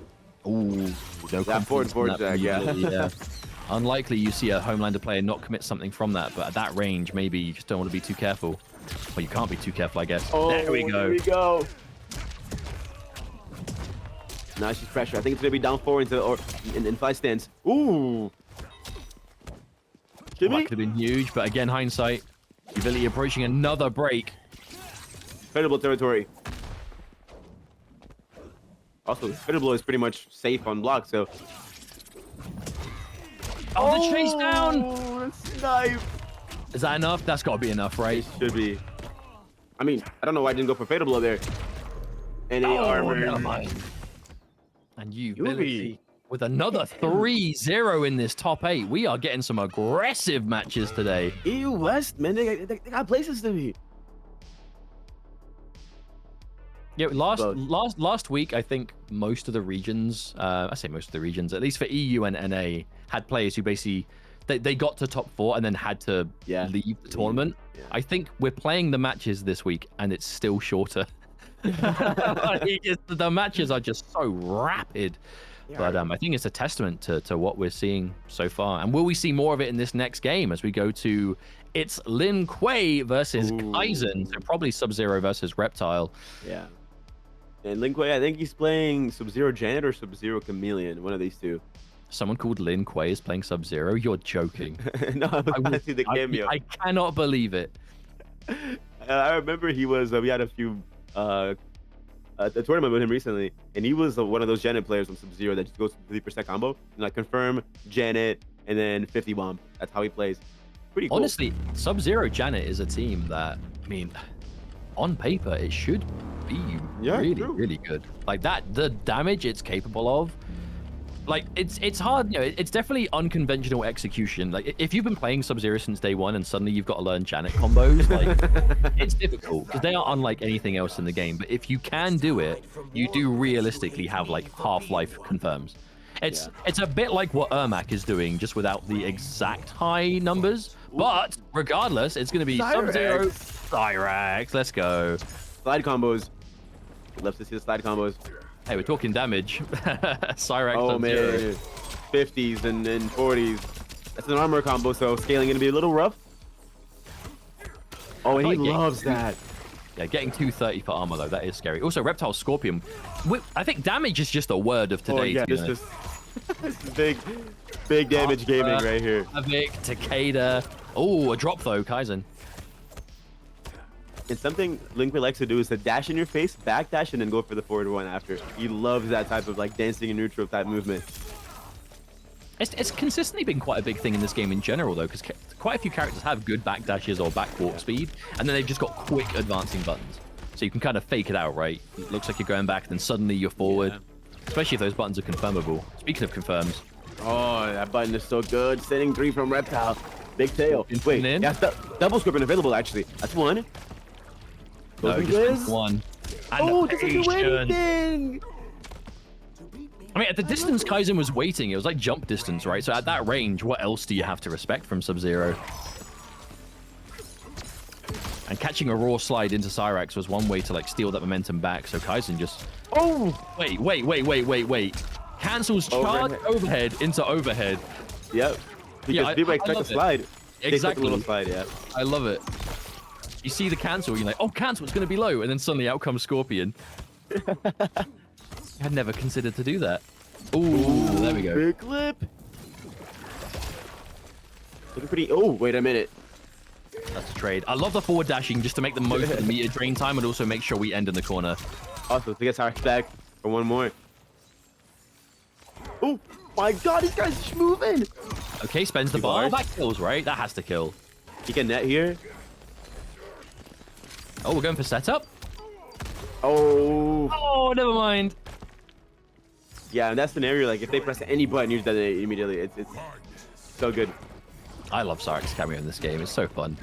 Ooh, no that forward jag, yeah. Unlikely you see a Homelander player not commit something from that, but at that range, maybe you just don't want to be too careful. Well, you can't be too careful, I guess. Oh, there we go. There we go. Nice pressure. I think it's gonna be down 4 into in fight stance. Ooh. Should That be? could have been huge, but again, hindsight. YUVILITY approaching another break. Incredible territory. Also, Incredible is pretty much safe on block, so. Oh, the chase down! Oh, snipe! Is that enough? That's got to be enough, right? Should be. I mean, I don't know why I didn't go for Fatal Blow there. And armor. Never mind. And YUVILITY Yuvi. with another 3-0 in this top 8. We are getting some aggressive matches today. EU West, man, they got places to be. Yeah, last week, I think most of the regions, I say most of the regions, at least for EU and NA, had players who basically, they got to top 4 and then had to leave the tournament. Yeah. I think we're playing the matches this week and it's still shorter. The matches are just so rapid. But I think it's a testament to what we're seeing so far. And will we see more of it in this next game as we go to ITSLINKUEI versus KAIZEN? So probably Sub-Zero versus Reptile. Yeah. And LINKUEI, I think he's playing Sub-Zero Janet or Sub-Zero Chameleon, one of these two. Someone called LINKUEI is playing Sub-Zero? You're joking. No, I see the cameo. I cannot believe it. I remember he was, we had a few, a tournament with him recently, and he was one of those Janet players from Sub-Zero that just goes to 50% combo, and like confirm, Janet, and then 50 bomb. That's how he plays. Pretty cool. Honestly, Sub-Zero Janet is a team that, I mean, on paper, it should be really good. Like that, the damage it's capable of, like it's hard, you know, it's definitely unconventional execution. Like if you've been playing Sub-Zero since day one and suddenly you've got to learn Janet combos, like it's difficult because they are unlike anything else in the game. But if you can do it, you do realistically have like Half-Life confirms. It's a bit like what Ermac is doing, just without the exact high numbers. But regardless, it's going to be Sub-Zero, Cyrax. Let's go. Slide combos. Love to see the slide combos. Hey, we're talking damage. Cyrax. Oh man, 50s and 40s. That's an armor combo, so scaling gonna be a little rough. Oh, and he loves that. Yeah, getting 230 for armor though, that is scary. Also, Reptile Scorpion. I think damage is just a word of today. Oh yeah, this is big damage gaming right here. Havoc, Takeda. Oh, a drop though, KAIZEN. And something LINKUEI likes to do is to dash in your face, back dash, and then go for the forward one after. He loves that type of like dancing in neutral type movement. It's consistently been quite a big thing in this game in general though, because quite a few characters have good back dashes or back warp speed, and then they've just got quick advancing buttons. So you can kind of fake it out, right? It looks like you're going back, then suddenly you're forward. Especially if those buttons are confirmable. Speaking of confirms. Oh, that button is so good. Sending 3 from Reptile. Big tail. Wait, yeah, double scorpion available actually. That's one. No, just one. And doesn't do anything! I mean, at the distance KAIZEN was waiting, it was like jump distance, right? So at that range, what else do you have to respect from Sub-Zero? And catching a raw slide into Cyrax was one way to like steal that momentum back. So KAIZEN just... Oh! Wait. Cancels charge overhead into overhead. Yep. Because people expect a slide. Exactly. A little slide, yeah. I love it. You see the cancel, you're like, oh, cancel, it's going to be low. And then suddenly out comes Scorpion. I had never considered to do that. Ooh, there we go. Big clip. Looking pretty... Oh, wait a minute. That's a trade. I love the forward dashing just to make the most of the meter drain time and also make sure we end in the corner. Also, to get our back for one more. Oh, my God, this guy's just moving. Okay, spends the bar. That kills, right? That has to kill. He can net here. Oh, we're going for setup? Oh, never mind. Yeah, in that scenario, like if they press any button, you detonate immediately. It's so good. I love Cyrax cameo in this game. It's so fun.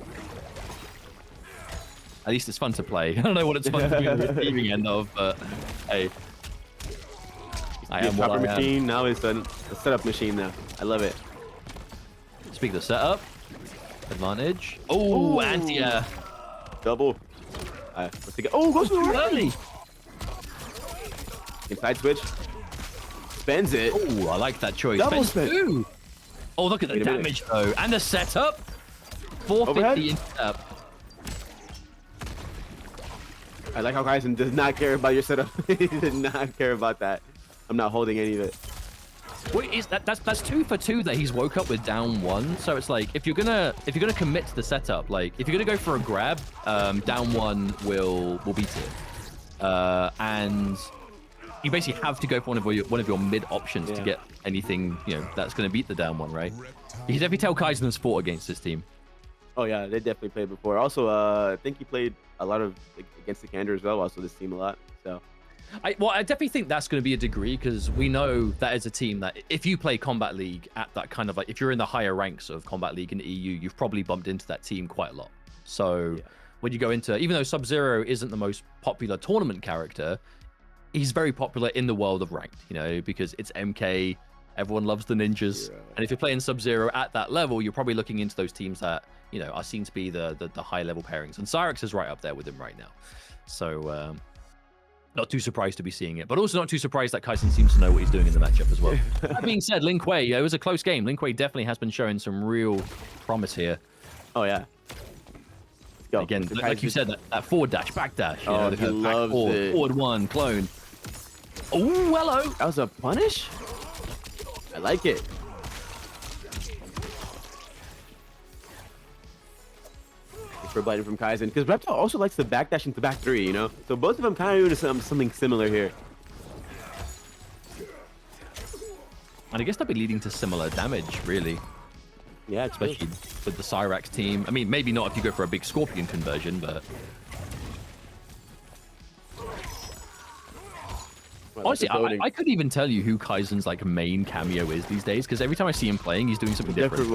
At least it's fun to play. I don't know what it's fun to be on the receiving end of, but hey. I am what I am. Machine, now it's a setup machine now. I love it. Speak of the setup. Advantage. Oh, anti-air. Double. What's it go? Oh, goes too early. Inside switch. Spends it. Oh, I like that choice. Double spin. Oh, look at the damage though. And the setup. 450 in setup. I like how KAIZEN does not care about your setup. He did not care about that. I'm not holding any of it. Well, that's 2 for 2 that he's woke up with down 1. So it's like if you're gonna commit to the setup, like if you're gonna go for a grab, down 1 will beat it, and you basically have to go for one of your mid options to get anything that's gonna beat the down 1, right? You can definitely tell KAIZEN has fought against this team. Oh yeah, they definitely played before. Also, I think he played a lot of against the Candor as well. Also, this team a lot. So. I definitely think that's going to be a degree, because we know that is a team that if you play Combat League at that kind of like, if you're in the higher ranks of Combat League in the EU, you've probably bumped into that team quite a lot. So when you go into, even though Sub-Zero isn't the most popular tournament character, he's very popular in the world of ranked, because it's MK, everyone loves the ninjas. And if you're playing Sub-Zero at that level, you're probably looking into those teams that, are seen to be the high level pairings. And Cyrex is right up there with him right now. So, not too surprised to be seeing it, but also not too surprised that KAIZEN seems to know what he's doing in the matchup as well. That being said, LINKUEI, it was a close game. LINKUEI definitely has been showing some real promise here. Oh, yeah. Let's go. Again, like you said, that forward dash, back dash. Oh, he loves it. Forward 1, clone. Oh, hello. That was a punish? I like it. For biting from KAIZEN, because Reptile also likes to backdash into back 3, so both of them kind of doing something similar here. And I guess that'd be leading to similar damage, really. Yeah, especially with the Cyrex team. I mean, maybe not if you go for a big Scorpion conversion, but honestly, I couldn't even tell you who KAIZEN's like main cameo is these days, because every time I see him playing, he's doing something different.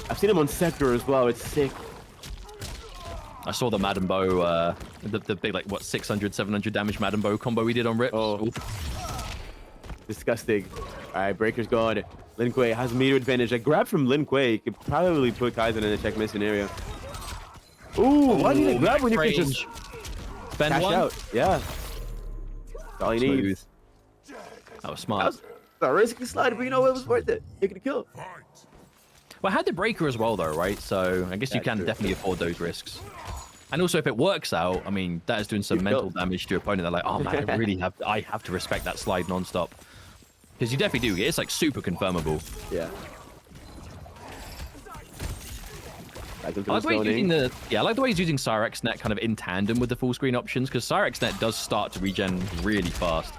I've seen him on Sector as well. It's sick. I saw the Madden Bow, the big, like, what, 600, 700 damage Madden Bow combo we did on Rip. Oh. Disgusting. All right, Breaker's gone. LINKUEI has a meter advantage. A grab from LINKUEI could probably put KAIZEN in a checkmate scenario. Ooh, why do you grab when you can just spend cash out? Yeah. That's all he needs. That was smart. That was a risky slide, but it was worth it. Taking a kill. Well, I had the Breaker as well, though, right? So I guess you can definitely afford those risks. And also, if it works out, I mean, that is doing some mental damage to your opponent. They're like, oh man, I have to respect that slide nonstop. Because you definitely do. It's like super confirmable. Yeah. I like the way he's using Cyrex Net kind of in tandem with the full screen options, because Cyrex Net does start to regen really fast.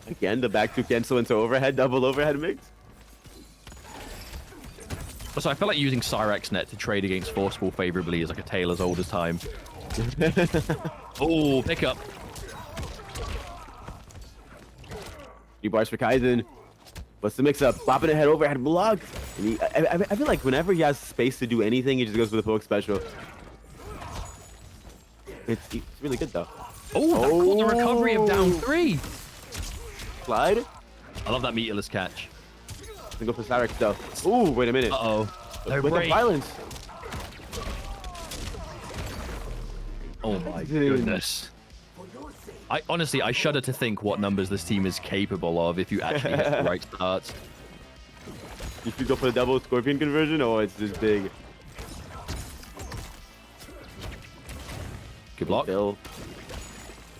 Again, the back 2 cancel into overhead, double overhead mix. So I feel like using Cyrex Net to trade against Forceful favorably is like a tale as old as time. Oh, pick up. 3 bars for KAIZEN. What's the mix-up? Flopping ahead overhead block. And I feel like whenever he has space to do anything, he just goes for the poke special. It's really good, though. Oh, that caught the recovery of down 3. Slide. I love that meterless catch. Go for Cyrex though. Ooh, wait a minute. Uh-oh. With the violence. Oh my goodness. Honestly, I shudder to think what numbers this team is capable of if you actually get the right starts. If you go for the double Scorpion conversion, oh, it's just big. Good block.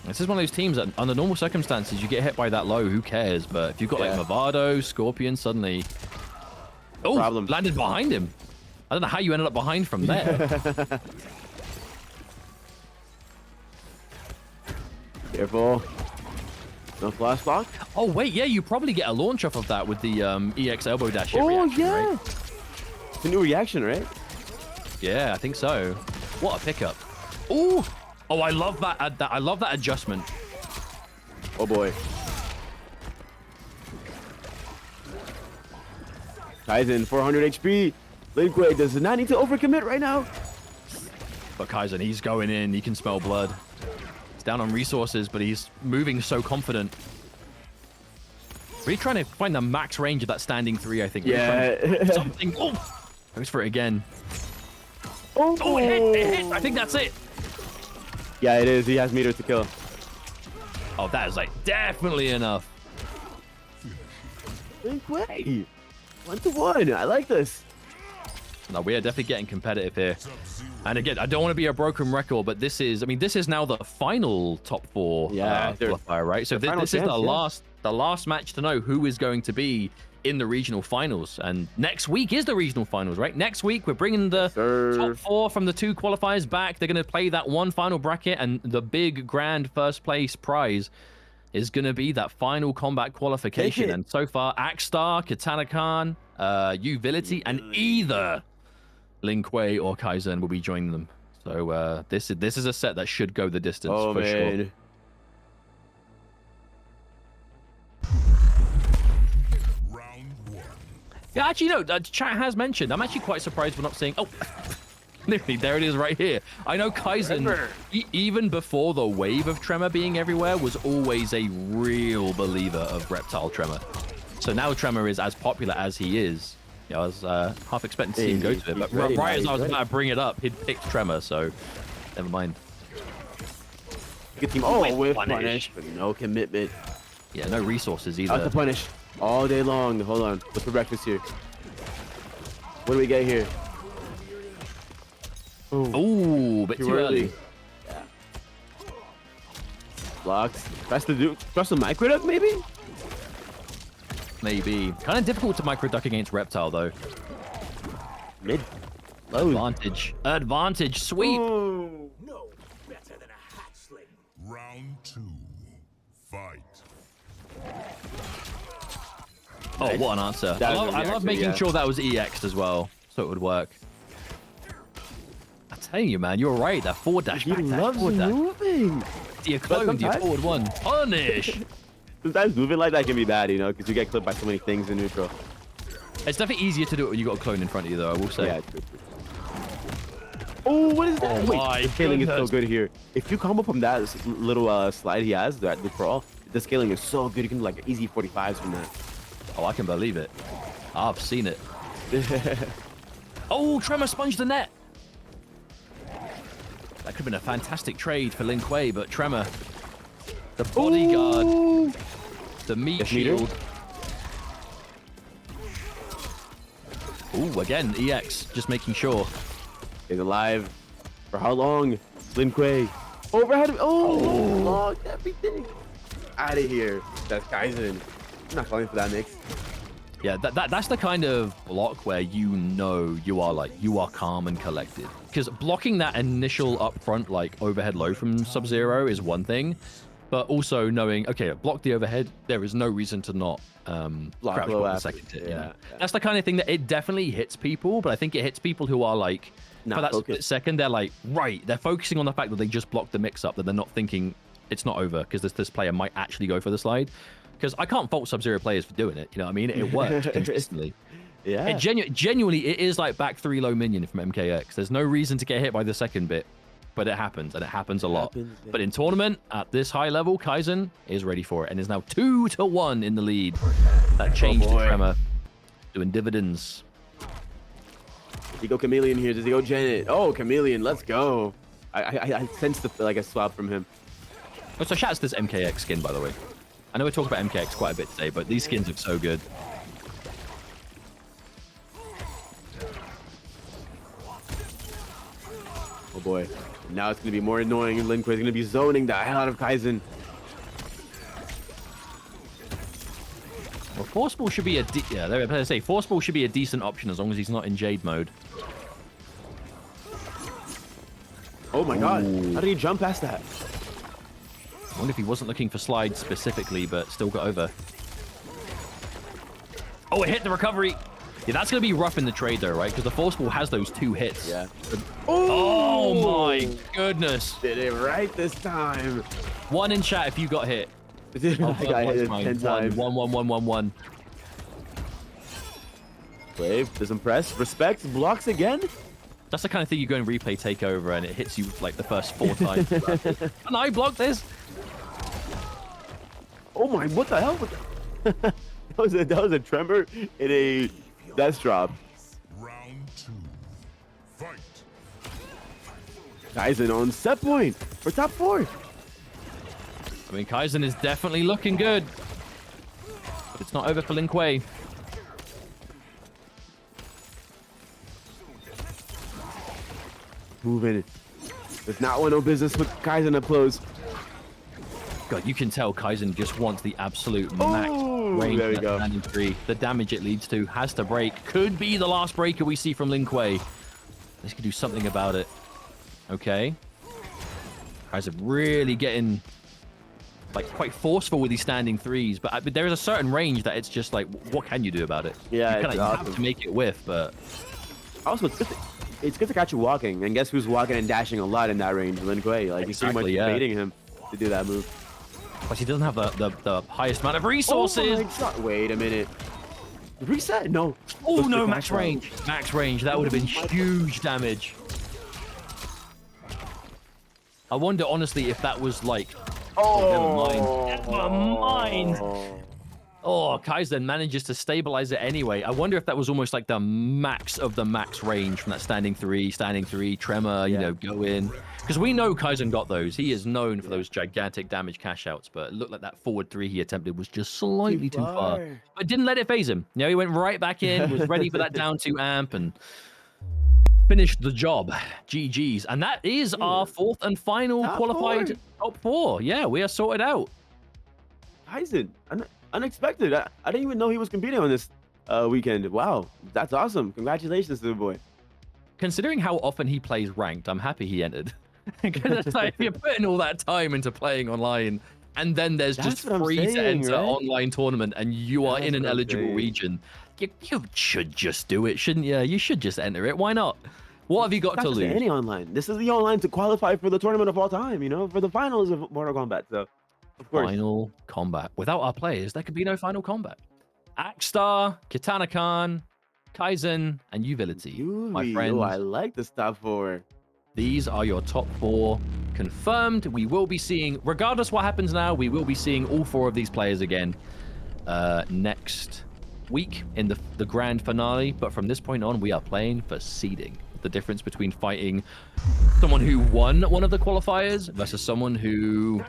This is one of those teams that, under normal circumstances, you get hit by that low, who cares? But if you've got like Movado, Scorpion, suddenly... Oh, landed behind him. I don't know how you ended up behind from there. Careful. No flash block. Oh, wait, yeah, you probably get a launch off of that with the EX elbow dash. Oh, reaction, yeah. Right? It's a new reaction, right? Yeah, I think so. What a pickup. Ooh. Oh, I love that. I love that adjustment. Oh boy. KAIZEN 400 HP. LINKUEI does not need to overcommit right now. But KAIZEN, he's going in. He can smell blood. He's down on resources, but he's moving so confident. Really trying to find the max range of that standing 3, I think. Yeah. Something. Oh, goes for it again. Oh, it hit. It hit. I think that's it. Yeah, it is. He has meters to kill. Oh, that is like definitely enough. LINKUEI. 1-1. I like this. No, we are definitely getting competitive here. And again, I don't want to be a broken record, but this is, I mean, this is now the final top 4 qualifier, right? So this is the the last match to know who is going to be in the regional finals. And next week is the regional finals, right? Next week, we're bringing the top 4 from the 2 qualifiers back. They're going to play that one final bracket, and the big grand first place prize is going to be that final combat qualification. And so far, AKSTAR, KITANAKAHN, YUVILITY, and either LINKUEI or KAIZEN will be joining them. So this is a set that should go the distance for sure. Yeah, actually, no, chat has mentioned. I'm actually quite surprised we're not seeing... Oh, literally, there it is right here. I know KAIZEN, even before the wave of Tremor being everywhere, was always a real believer of Reptile Tremor. So now Tremor is as popular as he is. You know, I was half expecting to see him go to it, but right as I was about to bring it up, he'd picked Tremor, so never mind. Good team. Oh, with punish, but no commitment. Yeah, no resources either. Out to punish all day long. Hold on. What's for breakfast here? What do we get here? Ooh, a bit too early. Yeah. Blocks. Press the micro duck, maybe? Maybe. Kind of difficult to micro duck against Reptile, though. Mid. Low. Advantage. Advantage. Sweep. Ooh. No better than a hatchling. Round 2. Fight. Oh, what an answer. I love making sure that was EX'd as well, so it would work. I'm telling you, man, you're right. That forward dash, he loves moving. Do you clone? Do you forward one? Punish. Sometimes moving like that can be bad, you know, because you get clipped by so many things in neutral. It's definitely easier to do it when you got a clone in front of you, though, I will say. Yeah, true. Oh, what is that? Oh, wait, the scaling is so good here. If you combo from that little slide he has, the crawl, the scaling is so good. You can do like easy 45s from that. Oh, I can believe it. I've seen it. Oh, Tremor sponged the net. That could have been a fantastic trade for LINKUEI, but Tremor, the bodyguard, the meat shield. Ooh, again, EX, just making sure. He's alive. For how long? LINKUEI. Overhead. Oh, logged everything. Out of here. That's KAIZEN. I'm not falling for that mix. Yeah, that's the kind of block where you know you are calm and collected. Because blocking that initial upfront like overhead low from Sub-Zero is one thing, but also knowing, okay, block the overhead, there is no reason to not crouch block the second hit. Yeah. That's the kind of thing that it definitely hits people, but I think it hits people who are like, for that split second, they're like, right, they're focusing on the fact that they just blocked the mix-up, that they're not thinking it's not over because this player might actually go for the slide. Because I can't fault Sub-Zero players for doing it. You know what I mean? It worked consistently. Yeah. It genuinely, it is like back 3 low minion from MKX. There's no reason to get hit by the second bit, but it happens, and it happens a lot. But in tournament, at this high level, KAIZEN is ready for it, and is now 2-1 in the lead. That changed the Tremor, doing dividends. Does he go Chameleon here? Does he go Janet? Oh, Chameleon, let's go. I sensed like a swap from him. Oh, so shouts to this MKX skin, by the way. I know we're talking about MKX quite a bit today, but these skins look so good. Oh boy. Now it's going to be more annoying, and LINKUEI is going to be zoning the hell out of KAIZEN. Well, Forceball should be Forceball should be a decent option as long as he's not in Jade mode. Oh my god. How did he jump past that? I wonder if he wasn't looking for slides specifically, but still got over. Oh, it hit the recovery. Yeah, that's going to be rough in the trade, though, right? Because the Forceball has those 2 hits. Yeah. Oh, my goodness. Did it right this time. 1 in chat if you got hit. I got hit 10 times. 1. Wave, doesn't press. Respect, blocks again. That's the kind of thing you go and replay takeover and it hits you like the first 4 times. And I blocked this. Oh my, what the hell? that was a tremor in a death drop. Round 2. Fight. KAIZEN on set point for top 4. I mean, KAIZEN is definitely looking good. But it's not over for LINKUEI. Moving. Does not want no business with KAIZEN up close. God, you can tell KAIZEN just wants the absolute max range. There we of that go. standing 3. The damage it leads to has to break. Could be the last breaker we see from LINKUEI. This could do something about it. Okay. KAIZEN really getting like quite forceful with these standing 3s, but there is a certain range that it's just like, what can you do about it? Yeah, you, it's you awesome. have to make it whiff, but Also, it's good to catch you walking, and guess who's walking and dashing a lot in that range? LINKUEI. Like, he's pretty much Exactly, yeah. baiting him to do that move. plus he doesn't have the highest amount of Oh resources. my God. Wait a minute. Reset? No. Oh What's no, the max crash out? range. Max range. That would have been huge damage. I wonder, honestly, if that was like... Oh, never mind. Oh, KAIZEN manages to stabilize it anyway. I wonder if that was almost like the max of the max range from that standing 3, tremor, you know, go in. Because we know KAIZEN got those. He is known for those gigantic damage cash outs, but it looked like that forward 3 he attempted was just slightly too far. But didn't let it phase him. You know, he went right back in, was ready for that down 2 amp, and finished the job. GG's. And that is our 4th and final qualified top 4. Yeah, we are sorted out. KAIZEN, unexpected. I didn't even know he was competing on this weekend. Wow, that's awesome. Congratulations to the boy. Considering how often he plays ranked, I'm happy he entered. Because it's like, if you're putting all that time into playing online, and then there's That's just what I'm free to saying, enter right? online tournament, and you are That's in an what I'm eligible saying. region, you should just do it, shouldn't you? You should just enter it. Why not? What have you got Not to just lose? any online. This is the online to qualify for the tournament of all time, you know, for the finals of Mortal Kombat. So, of course. Final combat. Without our players, there could be no final combat. AKSTAR, KITANAKAHN, KAIZEN, and YUVILITY. My Yuvi. friends, Oh, I like this top 4. these are your top 4 confirmed. We will be seeing, regardless what happens now, we will be seeing all 4 of these players again next week in the grand finale. But from this point on, we are playing for seeding. The difference between fighting someone who won one of the qualifiers versus someone who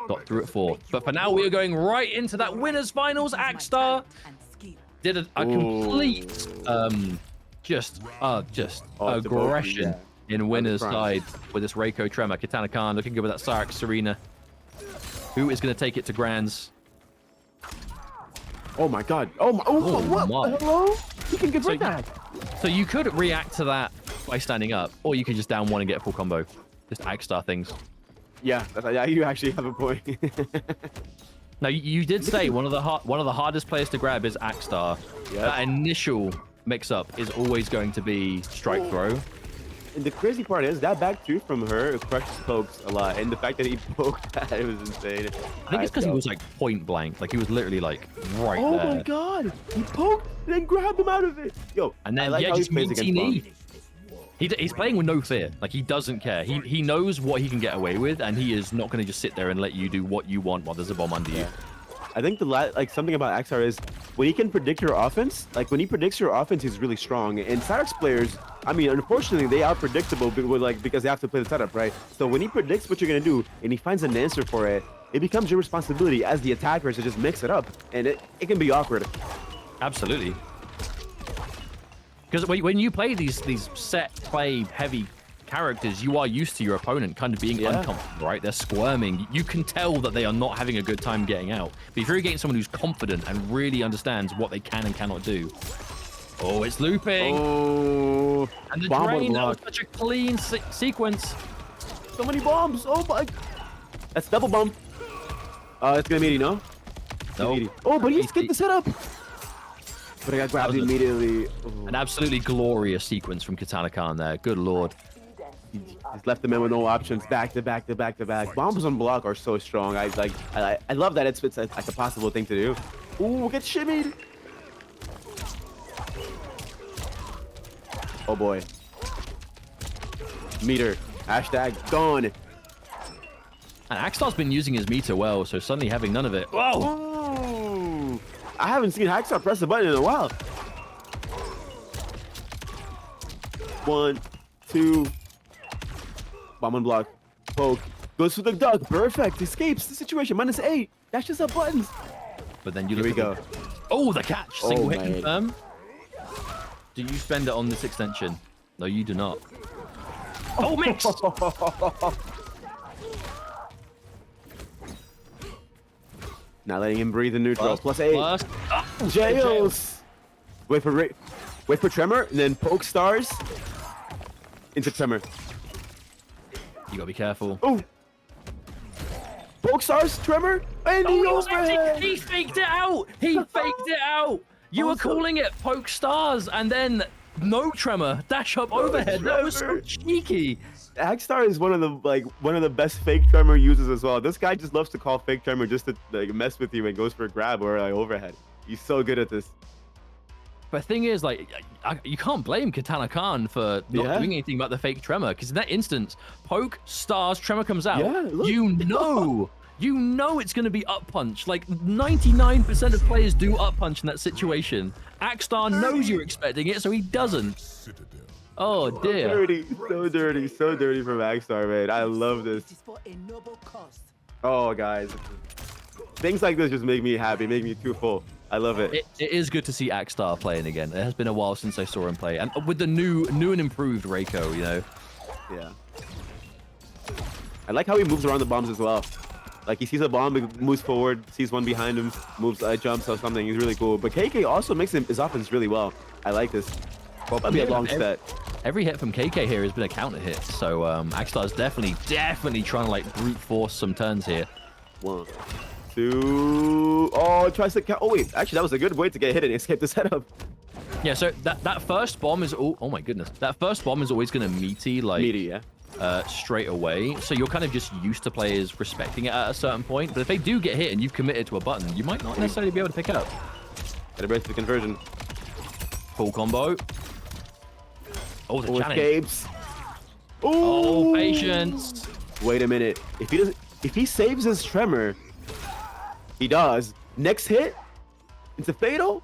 got through it 4. But for now, we are going right into that winners finals. AKSTAR did a complete just aggression in winner's side with this Reiko Tremor. KITANAKAHN looking good with that Sark Serena. Who is going to take it to grands? Oh my God. Oh my. Oh, what? my. Hello? You can convert that. So you could react to that by standing up, or you can just down 1 and get a full combo. Just AKSTAR things. Yeah, yeah, you actually have a point. Now you did say one of the hardest players to grab is AKSTAR. Yep. That initial mix-up is always going to be strike throw. And the crazy part is that back 2 from her crushes pokes a lot, and the fact that he poked that, it was insane. I think it's because he was like point blank, like he was literally like right Oh there. my God! He poked, then grabbed him out of it. Yo, And then I like yeah, how he just plays meaty against knee. bombs. He's playing with no fear. Like he doesn't care. He knows what he can get away with, and he is not going to just sit there and let you do what you want while there's a bomb under you. I think something about AKSTAR is when he can predict your offense. Like when he predicts your offense, he's really strong. And Cyrax players, I mean, unfortunately, they are predictable because they have to play the setup, right? So when he predicts what you're gonna do and he finds an answer for it, it becomes your responsibility as the attacker to just mix it up, and it can be awkward. Absolutely. Because when you play these set play heavy characters, you are used to your opponent kind of being uncomfortable, right? They're squirming. You can tell that they are not having a good time getting out. But if you're getting someone who's confident and really understands what they can and cannot do. Oh, it's looping. Oh, And the bomb drain, that was unlocked. such a clean sequence. So many bombs. Oh my. That's double bomb. It's gonna meet, no? No. Oh, but he skipped the setup. But I got grabbed immediately. Oh. An absolutely glorious sequence from KITANAKAHN there. Good lord. He's left the man with no options. Back to back to back to back. Bombs on block are so strong. I love that it's like a possible thing to do. Ooh, get shimmied. Oh boy. Meter. Hashtag gone. And AKSTAR's been using his meter well, so suddenly having none of it. Whoa! Ooh. I haven't seen AKSTAR press the button in a while. 1, 2. Bomb on block. Poke. Goes for the duck. Perfect. Escapes the situation. -8. That's just up buttons. But then you Here look we at go. Oh, the catch. Single hit man. confirm. Do you spend it on this extension? No, you do not. Oh, mix! Not letting him breathe in neutral. +8. Oh, Jails. Wait for Tremor, and then poke stars into Tremor. You gotta be careful. Oh. Poke stars, Tremor, and He faked it out. He faked it out. You were calling it poke stars, and then no Tremor, dash up overhead. That was so cheeky. AKSTAR is one of the best fake Tremor users as well. This guy just loves to call fake Tremor just to like mess with you and goes for a grab or like overhead. He's so good at this. But the thing is, like, you can't blame KITANAKAHN for not doing anything about the fake Tremor, because in that instance, poke, stars, Tremor comes out. Yeah, look. You know it's going to be up punch. Like 99% of players do up punch in that situation. AKSTAR knows you're expecting it, so he doesn't. Oh dear. So dirty from AKSTAR, man. I love this. Oh, guys, things like this just make me happy, make me too full. I love it. It is good to see AKSTAR playing again. It has been a while since I saw him play, and with the new and improved Reiko, you know. Yeah. I like how he moves around the bombs as well. Like he sees a bomb, he moves forward, sees one behind him, moves, jumps or something. He's really cool. But KK also makes his offense really well. I like this. That'll be a long set. Every hit from KK here has been a counter hit, so AKSTAR is definitely trying to like brute force some turns here. 1, 2. Oh, tries to count. Oh wait, actually that was a good way to get hit and escape the setup. Yeah, so that first bomb is oh my goodness, that first bomb is always gonna meaty like straight away. So you're kind of just used to players respecting it at a certain point. But if they do get hit and you've committed to a button, you might not necessarily be able to pick it up. Get a break for the conversion. Full combo. Oh, the challenge. Escapes. Oh, patience. Wait a minute. If he saves his Tremor, he does. Next hit, it's a fatal.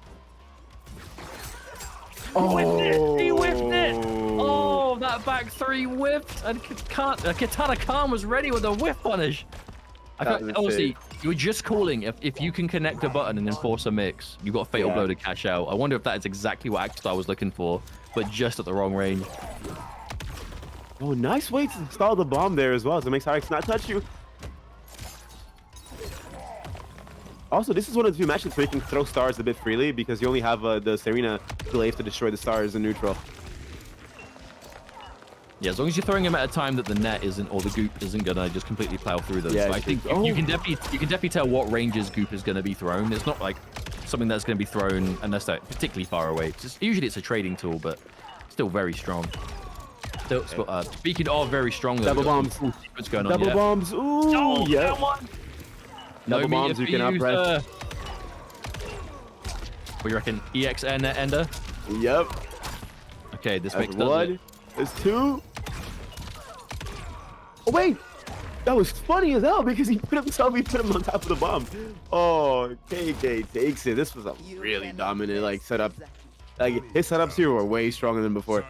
He whiffed it. Oh, that back 3 whiffed, and KITANAKAHN was ready with a whiff punish. Honestly, you were just calling if you can connect a button and then force a mix, you've got a fatal blow to cash out. I wonder if that is exactly what AKSTAR was looking for, but just at the wrong range. Oh, nice way to install the bomb there as well to make Cyrex not touch you. Also, this is one of the few matches where you can throw stars a bit freely because you only have the Serena glaive to destroy the stars in neutral. Yeah, as long as you're throwing them at a time that the net isn't or the goop isn't gonna just completely plow through them. Yeah, so I think you can definitely tell what ranges goop is gonna be thrown. It's not like something that's gonna be thrown unless they're particularly far away. Usually it's a trading tool, but still very strong. Still, speaking of very strong, double bombs. What's going on? Double bombs. Ooh, yeah. No double bombs you cannot press. What do you reckon? EXN net ender? Yep. Okay, this makes one. There's 2. Oh wait, that was funny as hell because he put him on top of the bomb. Oh, KK takes it. This was a really dominant like setup. Like his setups here were way stronger than before.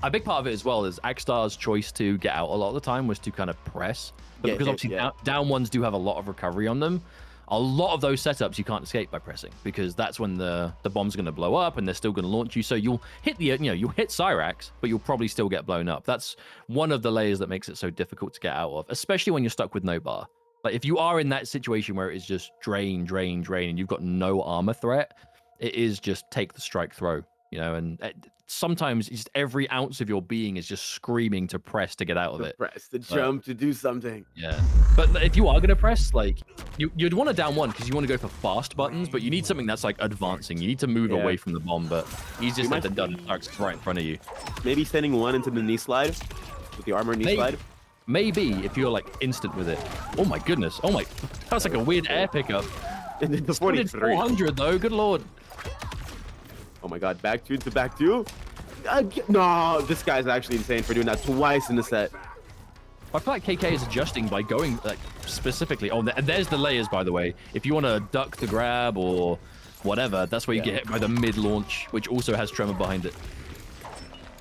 A big part of it as well is AKSTAR's choice to get out a lot of the time was to kind of press. But because obviously down ones do have a lot of recovery on them, a lot of those setups you can't escape by pressing because that's when the bomb's going to blow up and they're still going to launch you. So you'll hit you'll hit Cyrax, but you'll probably still get blown up. That's one of the layers that makes it so difficult to get out of, especially when you're stuck with no bar. Like if you are in that situation where it is just drain, and you've got no armor threat, it is just take the strike throw, and sometimes just every ounce of your being is just screaming to press to get out of it. Press, to jump, to do something. Yeah. But if you are going to press, like, you'd want to down one because you want to go for fast buttons, but you need something that's, like, advancing. You need to move away from the bomb, but he's just done right in front of you. Maybe sending one into the knee slide with the armor knee slide? Maybe if you're, like, instant with it. Oh, my goodness. Oh, my. That was like a weird air pickup. And then the 43. 400, though. Good lord. Oh my god, back 2 to back 2. No, this guy's actually insane for doing that twice in the set. I feel like KK is adjusting by going like specifically. Oh, and there's the layers, by the way. If you want to duck the grab or whatever, that's where you get hit by the mid launch, which also has tremor behind it.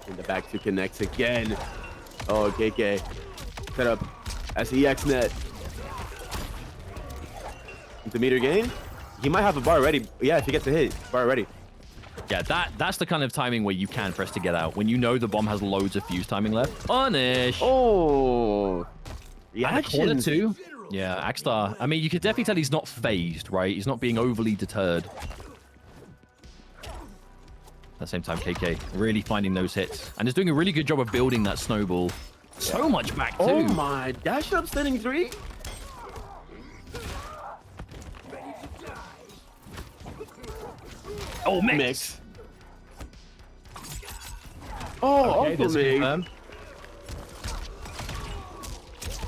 And the back 2 connects again. Oh, KK. Set up SEX net. Into meter gain. He might have a bar ready. Yeah, if he gets a hit, bar ready. Yeah, that's the kind of timing where you can press to get out. When you know the bomb has loads of fuse timing left. Punish! Oh! Reaction. Corner 2. Yeah, AKSTAR. I mean, you could definitely tell he's not phased, right? He's not being overly deterred. At the same time, KK really finding those hits. And is doing a really good job of building that snowball. So much back, too. Oh my, dash up standing 3? Oh, mix. Mix. Oh, Okay, also there's a mix. confirm.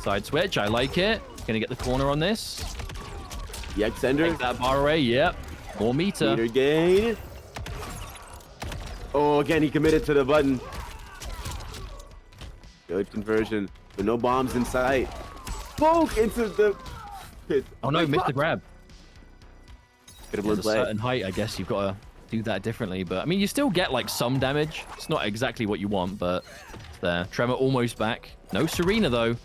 Side switch, I like it. Gonna get the corner on this. The extender. Take that bar away, yep. More meter. Meter gain. Oh, again, he committed to the button. Good conversion, but no bombs in sight. Poke into the... Oh no, missed the grab. Could have There's been a play. certain height, I guess you've got to do that differently. But I mean, you still get like some damage. It's not exactly what you want, but it's there. Tremor almost back. No Serena though.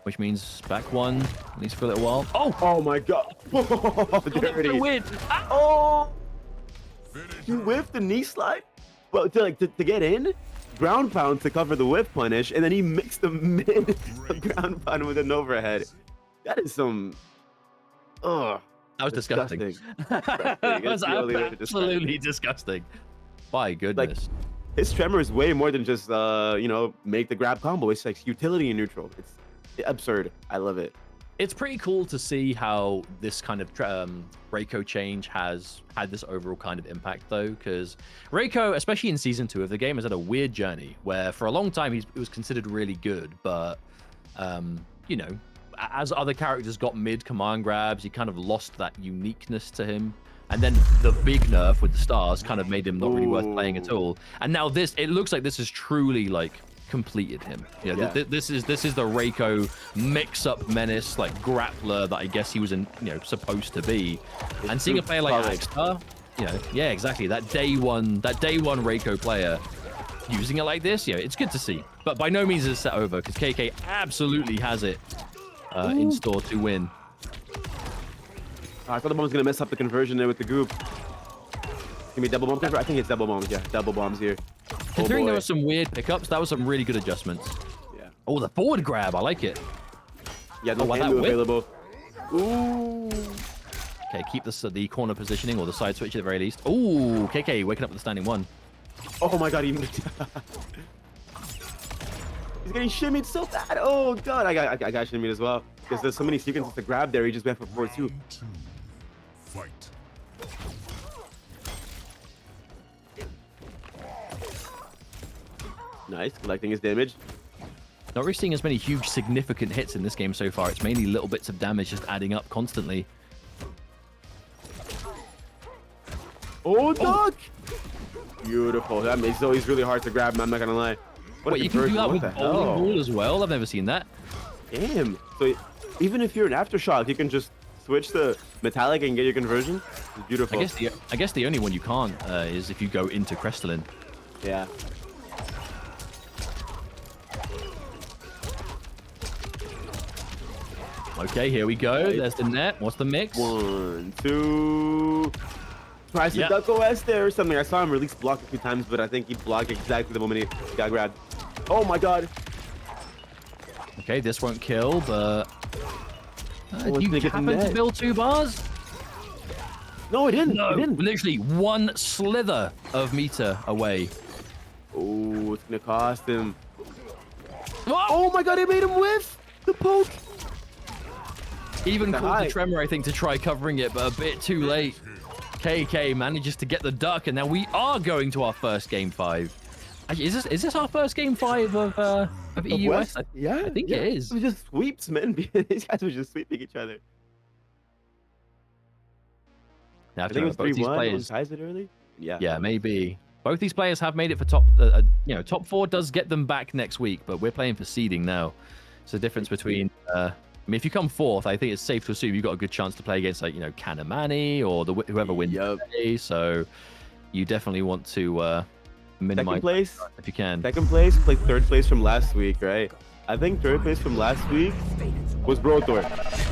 Which means back one, at least for a little while. Oh! Oh my god. Dirty. Win. Ah! Oh! You whiffed the knee slide? Well, to get in, ground pound to cover the whiff punish, and then he mixed the mid ground pound with an overhead. That is some... Ugh. That was disgusting. That was absolutely disgusting. My goodness. His tremor is way more than just, you know, make the grab combo. It's like utility in neutral. It's absurd. I love it. It's pretty cool to see how this kind of Reiko change has had this overall kind of impact, though, because Reiko, especially in Season 2 of the game, has had a weird journey where for a long time he was considered really good, but, you know, as other characters got mid command grabs, he kind of lost that uniqueness to him. And then the big nerf with the stars kind of made him not really worth playing at all. And now this, it looks like this is truly like completed him. You know, this is the Reiko mix-up menace, like grappler that I guess he was supposed to be. And seeing a player like AKSTAR, you know, yeah, exactly, that day one Reiko player using it like this, yeah, it's good to see. But by no means is it set over, because KK absolutely has it in store to win. I thought the bomb was gonna mess up the conversion there with the goop. Give me double bomb. I think it's double bombs. Yeah, double bombs here. Considering there were some weird pickups, that was some really good adjustments. Yeah. Oh, the forward grab, I like it. Yeah, no wow, that handle whip. available. Ooh. Okay, keep the corner positioning or the side switch at the very least. Ooh, KK waking up with the standing one. Oh my god, even he's getting shimmied so bad. Oh god, I got shimmied as well. Because there's so many sequences to grab there, he just went for 4-2. Fight. Nice, collecting his damage. Not really seeing as many huge significant hits in this game so far. It's mainly little bits of damage just adding up constantly. Oh, duck! Beautiful. That makes it always really hard to grab him, I'm not gonna lie. Wait, you can do that with bowling ball as well? I've never seen that. Damn. So even if you're an aftershock, you can just switch the metallic and get your conversion. It's beautiful. I guess the only one you can't is if you go into Crystalline. Yeah. Okay, here we go. There's the net. What's the mix? 1, 2. Tries to duck OS there or something. I saw him release block a few times, but I think he blocked exactly the moment he got grabbed. Oh my god. Okay, this won't kill, but... Oh, you happen to build 2 bars? No, it didn't. No, It didn't. literally one slither of meter away. Oh, it's gonna cost him. Whoa! Oh my god, it made him whiff the poke. Even called the tremor, I think, to try covering it, but a bit too late. KK manages to get the duck, and now we are going to our first game 5. Is this our first game 5 of EUS? Yeah, I think it is. It was just sweeps, man. These guys were just sweeping each other. Now, I think it was both these 3-1 players. on KAIZEN early. Yeah, maybe. Both these players have made it for top. Top 4 does get them back next week, but we're playing for seeding now. It's the difference between. I mean, if you come 4th, I think it's safe to assume you've got a good chance to play against, like, Kanamani or whoever wins today. So you definitely want to minimize Second place, if you can. Second place, played 3rd place from last week, right? I think 3rd place from last week was Brothor.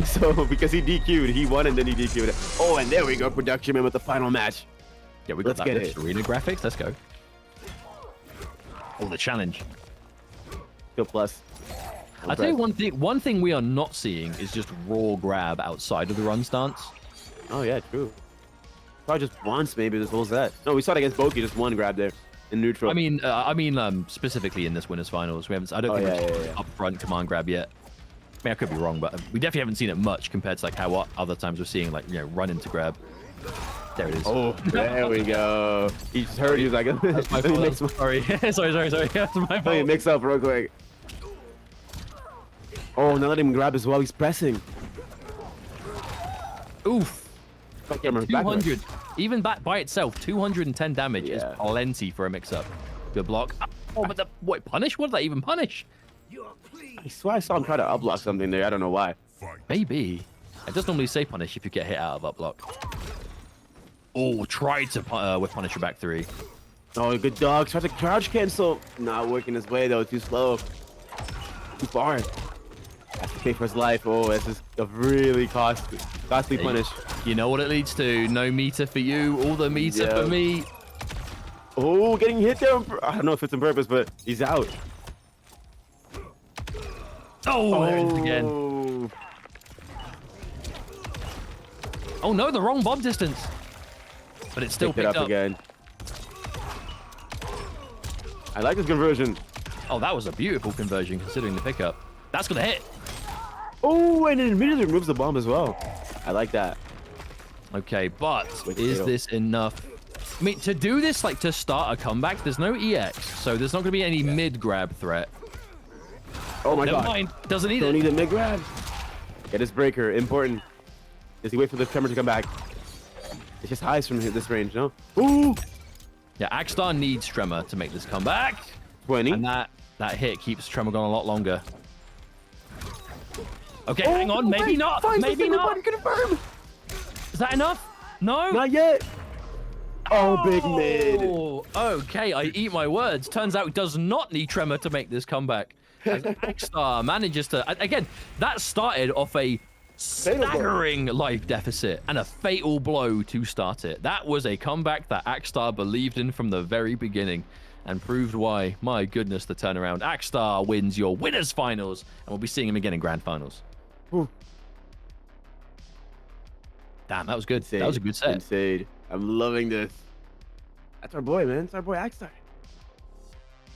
So because he DQ'd, he won and then he DQ'd. Oh, and there we go, production man with the final match. Yeah, we got Let's get it. Arena graphics. Let's go. Oh, the challenge. Skill plus. I'll tell you one thing. One thing we are not seeing is just raw grab outside of the run stance. Oh yeah, true. Probably just once maybe this whole set. No, we saw it against BOKI, just one grab there in neutral. I mean, specifically in this winners finals, we haven't. I don't think we've seen upfront command grab yet. I mean, I could be wrong, but we definitely haven't seen it much compared to like how other times we're seeing like run into grab. There it is. Oh, there we go. He just heard. He was like, That's my fault. Sorry. sorry. That's my fault. Let me mix up real quick. Oh, now let him grab as well. He's pressing. Oof. 200. Even back by itself, 210 damage is plenty for a mix-up. Good block. Oh, but what punish? What did that even punish? I swear I saw him try to upblock something there. I don't know why. Maybe. It does normally say punish if you get hit out of upblock. Oh, tried to with Punisher back 3. Oh, good dog. Tried to crouch cancel. Not working his way though. Too slow. Too far. Has to pay for his life. Oh, this is a really costly punish. You know what it leads to? No meter for you, all the meter for me. Oh, getting hit there. I don't know if it's on purpose, but he's out. Oh, there it is again. Oh no, the wrong bomb distance. But it's still picked up again. I like this conversion. Oh, that was a beautiful conversion considering the pickup. That's gonna hit. Oh, and it immediately removes the bomb as well. I like that. Okay, but is this enough? I mean, to do this, like to start a comeback, there's no EX, so there's not gonna be any mid-grab threat. Oh my god. Never mind. Doesn't need it. Don't need a mid-grab. Get his breaker. Important. Does he wait for the tremor to come back? It's just highs from this range, no? Ooh! Yeah, AKSTAR needs Tremor to make this comeback. 20. And that hit keeps Tremor going a lot longer. Okay, hang on. Maybe not. Maybe not. Confirm. Is that enough? No? Not yet. Oh, big mid. Okay, I eat my words. Turns out it does not need Tremor to make this comeback. As AKSTAR manages to... Again, that started off a staggering life deficit and a fatal blow to start it. That was a comeback that AKSTAR believed in from the very beginning and proved why. My goodness, the turnaround. AKSTAR wins your winners finals, and we'll be seeing him again in grand finals. Ooh. Damn, that was good. Insane. That was a good set. Insane. I'm loving this. That's our boy, man. It's our boy AKSTAR.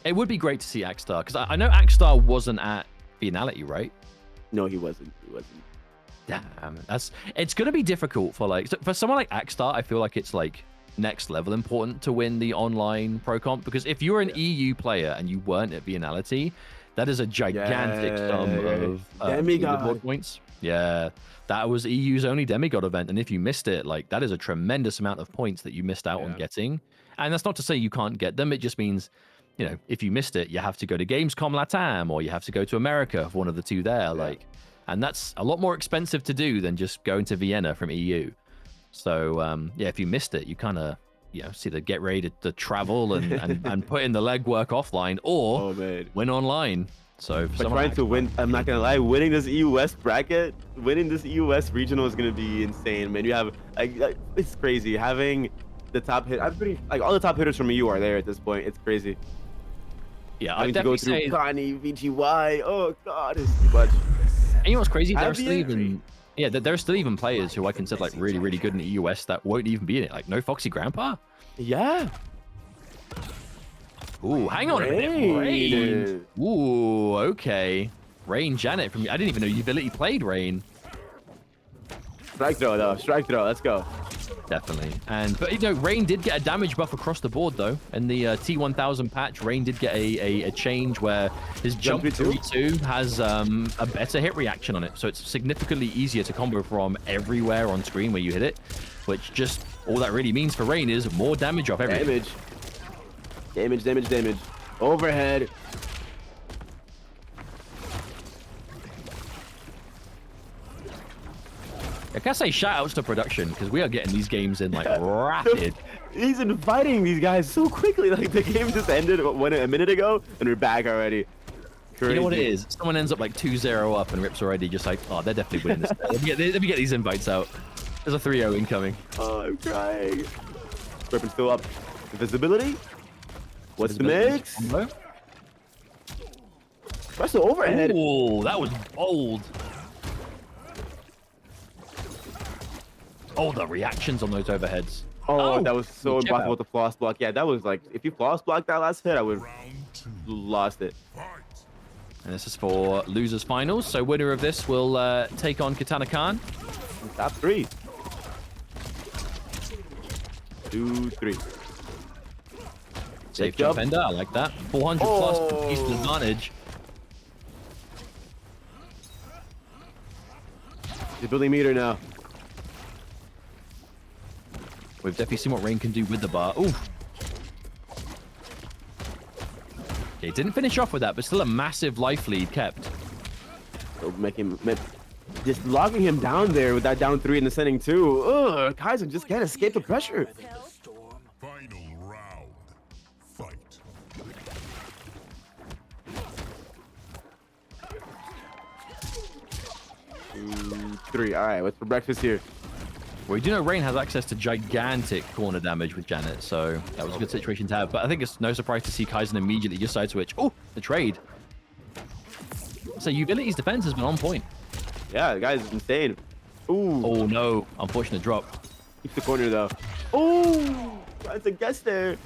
It would be great to see AKSTAR, because I know AKSTAR wasn't at Finality, right? No, he wasn't. He wasn't. Damn, it's gonna be difficult for for someone like AKSTAR. I feel like it's like next level important to win the online pro comp, because if you're an EU player and you weren't at Finality, that is a gigantic sum of leaderboard points. Yeah, that was EU's only demigod event, and if you missed it, like that is a tremendous amount of points that you missed out on getting. And that's not to say you can't get them. It just means, you know, if you missed it, you have to go to Gamescom Latam, or you have to go to America for one of the two there. And that's a lot more expensive to do than just going to Vienna from EU. So, yeah, if you missed it, you kind of, you know, either get ready to travel and put in the legwork offline, or win online. So, but trying to win, I'm not going to lie, winning this EU West bracket, winning this EU West regional is going to be insane, man. You have, it's crazy. Having the top hit, all the top hitters from EU are there at this point. It's crazy. Yeah, I need to go through Connie, VGY. Oh, God, it's too much. And you know what's crazy? There's still even players who I consider like really, really good in the US that won't even be in it. Like no Foxy Grandpa. Yeah. Ooh, hang on a minute. Rain. Ooh, okay. Rain Janet from... I didn't even know YUVILITY played Rain. Strike throw, though. Strike throw. Let's go. Definitely. But, you know, Rain did get a damage buff across the board, though. In the T1000 patch, Rain did get a change where his Jump 3-2 has a better hit reaction on it. So it's significantly easier to combo from everywhere on screen where you hit it. Which just... all that really means for Rain is more damage off everything. Damage. Overhead. I gotta say shout outs to production, because we are getting these games in like rapid. He's inviting these guys so quickly. Like the game just ended a minute ago and we're back already. Crazy. You know what it is? Someone ends up like 2-0 up and Rip's already just like, oh, they're definitely winning this. Let me get these invites out. There's a 3-0 incoming. Oh, I'm crying. Weapon still up. Invisibility? What's the mix? Press the overhead. Oh, that was bold. Oh, the reactions on those overheads. Oh, that was so check impossible out. to floss block. Yeah, that was like, if you floss blocked that last hit, I would have lost it. And this is for losers finals. So winner of this will take on KITANAKAHN. Top 3. 2, 3. Safe jump. jump ender. I like that. 400 plus piece of advantage. You're building meter now. We've definitely seen what Rain can do with the bar. Ooh. Okay, didn't finish off with that, but still a massive life lead kept. So just locking him down there with that down 3 in the setting 2. Ugh, KAIZEN just can't escape the pressure. Final round. Fight. 2, 3. All right, what's for breakfast here? Well, we do know Rain has access to gigantic corner damage with Janet, so that was a good situation to have. But I think it's no surprise to see KAIZEN immediately just side switch. Oh, the trade. So YUVILITY's defense has been on point. Yeah, the guy's insane. Ooh. Oh no, unfortunate drop. Keeps the corner though. Oh, that's a guess there.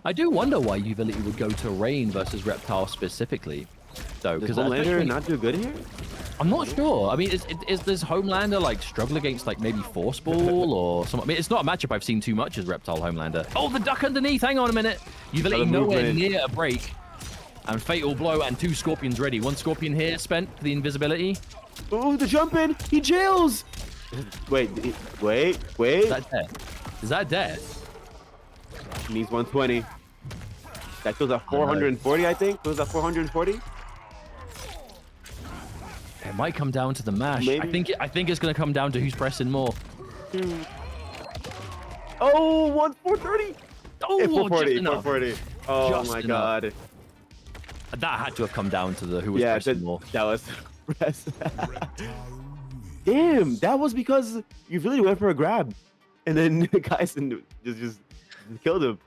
I do wonder why YUVILITY would go to Rain versus Reptile specifically, though, Does because Homelander not do good here? I'm not sure. I mean, is this Homelander like struggle against like maybe Force Ball or something? I mean, it's not a matchup I've seen too much as Reptile Homelander. Oh, the duck underneath. Hang on a minute. YUVILITY nowhere near a break. And Fatal Blow and 2 Scorpions ready. 1 Scorpion here spent for the invisibility. Oh, the jump in. He jails. Wait. Is that death? Is that death? He needs 120. That goes at 440, I think. Goes at 440. It might come down to the mash. Maybe. I think it's going to come down to who's pressing more. Oh, 430. Oh, 440. just enough. 440. Oh Just my enough. God. That had to have come down to the who was pressing more. That was Damn, that was because you really went for a grab, and then KAIZEN just killed him.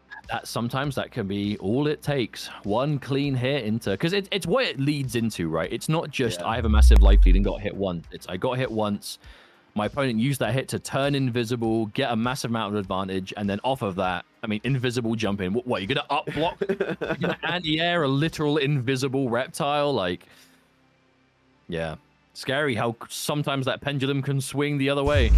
Sometimes that can be all it takes. One clean hit into, because it's what it leads into, right? It's not just I have a massive life lead and got hit once. It's I got hit once. My opponent used that hit to turn invisible, get a massive amount of advantage, and then off of that, I mean, invisible jump in. What, you're going to up block? You're going to anti-air a literal invisible reptile? Like, yeah. Scary how sometimes that pendulum can swing the other way.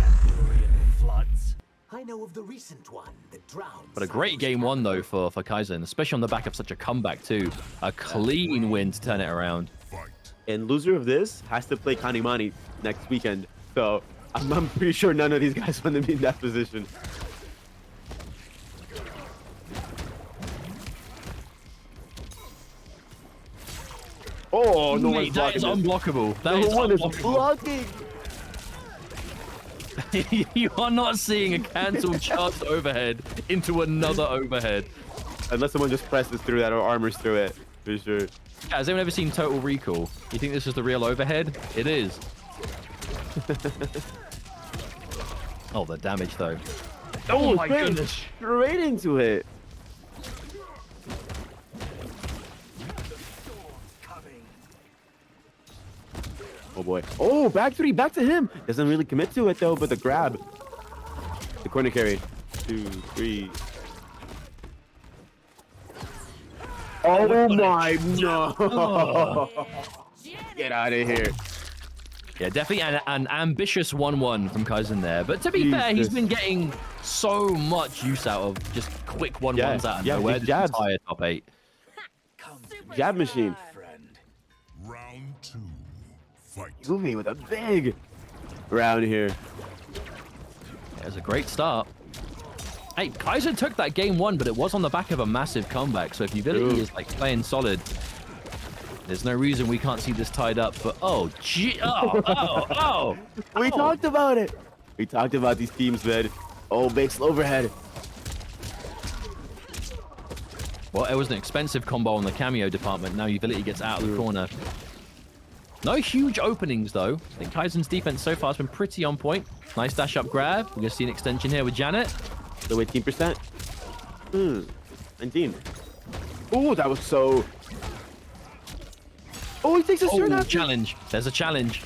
Floods. I know of the recent one that drowned. But a great game one, though, for KAIZEN, especially on the back of such a comeback, too. A clean win to turn it around. And loser of this has to play Kanimani next weekend. So I'm pretty sure none of these guys want to be in that position. Oh, no one's Mate, that is blocking this. unblockable. That No is one is unblockable. blocking. You are not seeing a cancelled charged overhead into another overhead. Unless someone just presses through that or armors through it, for sure. Yeah, has anyone ever seen Total Recall? You think this is the real overhead? It is. Oh, the damage, though. Oh my goodness. Straight into it. Oh boy. Oh, back 3, back to him. Doesn't really commit to it though, but the grab. The corner carry. 2, 3. Oh my, no. Get out of here. Yeah, definitely an ambitious 1-1 from KAIZEN there. But to be fair, he's been getting so much use out of just quick 1-1s out of nowhere. these This jabs. entire top 8. Jab machine. Round 2. Fight. Moving with a big round here. It was a great start. Hey, KAIZEN took that game 1, but it was on the back of a massive comeback. So if YUVILITY is like playing solid, there's no reason we can't see this tied up. But oh, gee, We talked about it. We talked about these teams, man. Oh, big overhead. Well, it was an expensive combo on the cameo department. Now YUVILITY gets out of the corner. No huge openings, though. I think KAIZEN's defense so far has been pretty on point. Nice dash up grab. We're going to see an extension here with Janet. So 18%. 19. Oh, that was so Oh, he takes a turn after. challenge. There's a challenge.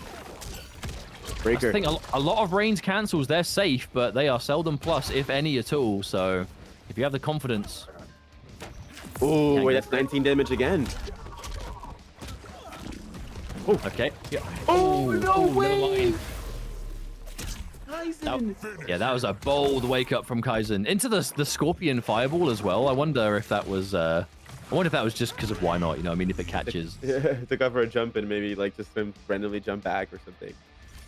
Breaker. I think a lot of Rain's cancels, they're safe, but they are seldom plus, if any at all. So if you have the confidence. Oh, wait, that's 19 damage again. Oh, okay. Yeah. Oh, no never way. mind. KAIZEN. Yeah, that was a bold wake up from KAIZEN. Into the Scorpion Fireball as well. I wonder if that was just because of why not, you know, I mean, if it catches. Yeah, took off for a jump and maybe like just randomly jump back or something.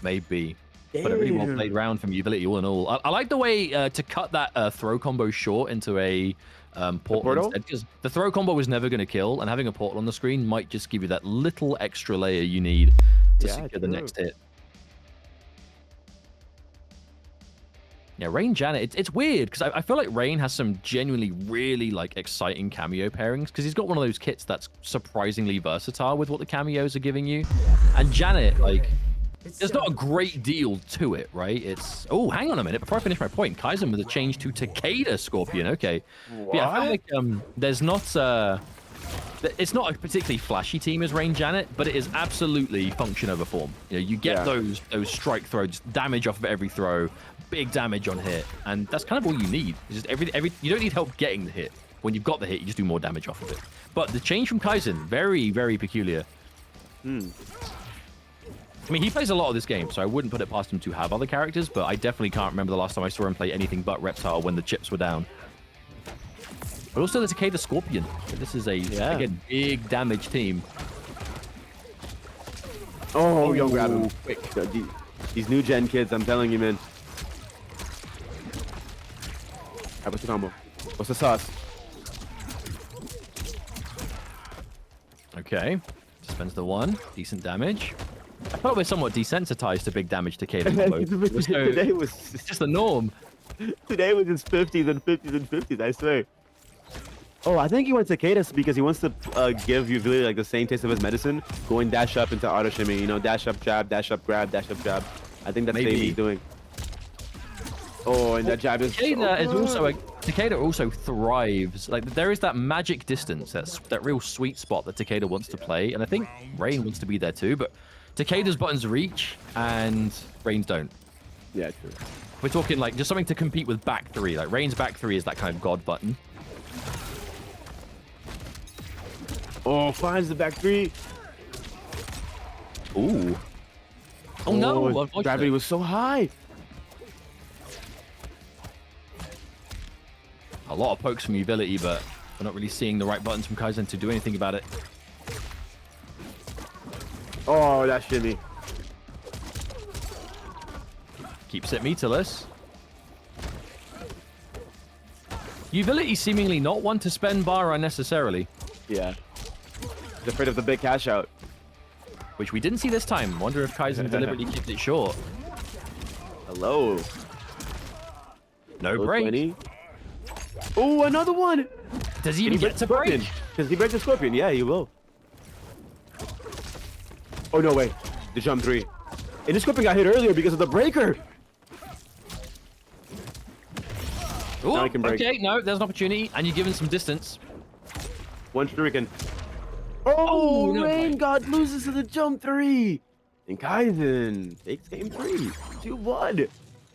Maybe. But a really well played round from YUVILITY all in all. I like the way to cut that throw combo short into a portal instead, because the throw combo was never going to kill, and having a portal on the screen might just give you that little extra layer you need to secure the next hit. Yeah, Rain Janet, it's weird because I feel like Rain has some genuinely really like exciting cameo pairings because he's got one of those kits that's surprisingly versatile with what the cameos are giving you. And Janet, like, there's not a great deal to it, right? It's... Oh, hang on a minute. Before I finish my point, KAIZEN with a change to Takeda Scorpion. Okay. Yeah, I feel like there's not... It's not a particularly flashy team as Rain Janet, but it is absolutely function over form. You know, you get those strike throws, damage off of every throw, big damage on hit, and that's kind of all you need. It's just you don't need help getting the hit. When you've got the hit, you just do more damage off of it. But the change from KAIZEN, very, very peculiar. I mean, he plays a lot of this game, so I wouldn't put it past him to have other characters, but I definitely can't remember the last time I saw him play anything but Reptile when the chips were down. But also the Takeda Scorpion. This is a, again, big damage team. Oh, yo, grab him. Quick. These new gen kids, I'm telling you, man. Alright, what's the combo? What's the sauce? Okay. Spends the one. Decent damage. I thought we're somewhat desensitized to big damage Takeda combos. Today was It's just the norm. Today was just 50s and 50s and 50s, I swear. Oh, I think he went to Takeda because he wants to give YUVILITY like the same taste of his medicine, going dash up into auto shimmy, you know, dash up, jab, dash up, grab, dash up, jab. I think that's what he's doing. Oh, and that jab is... Takeda also thrives. Like, there is that magic distance, that real sweet spot that Takeda wants to play, and I think Rain wants to be there too, but Takeda's buttons reach, and Rain's don't. Yeah, true. We're talking, like, just something to compete with back three. Like, Rain's back three is that kind of god button. Oh, finds the back three. Ooh. Oh, no. Gravity was so high. A lot of pokes from YUVILITY, but we're not really seeing the right buttons from KAIZEN to do anything about it. Oh, that shimmy. Keeps it meterless. YUVILITY seemingly not one to spend bar unnecessarily. Yeah. He's afraid of the big cash out. Which we didn't see this time. Wonder if KAIZEN deliberately kept it short. Hello. No break. Oh, another one. Does he even get to break? Does he break the Scorpion? Yeah, he will. Oh, no way. The jump three. And the Scorpion got hit earlier because of the breaker. Ooh, now he can break. Okay, no, there's an opportunity, and you're given some distance. One shuriken. Oh, no Rain break. God loses to the jump three. And KAIZEN takes game 3. 2-1.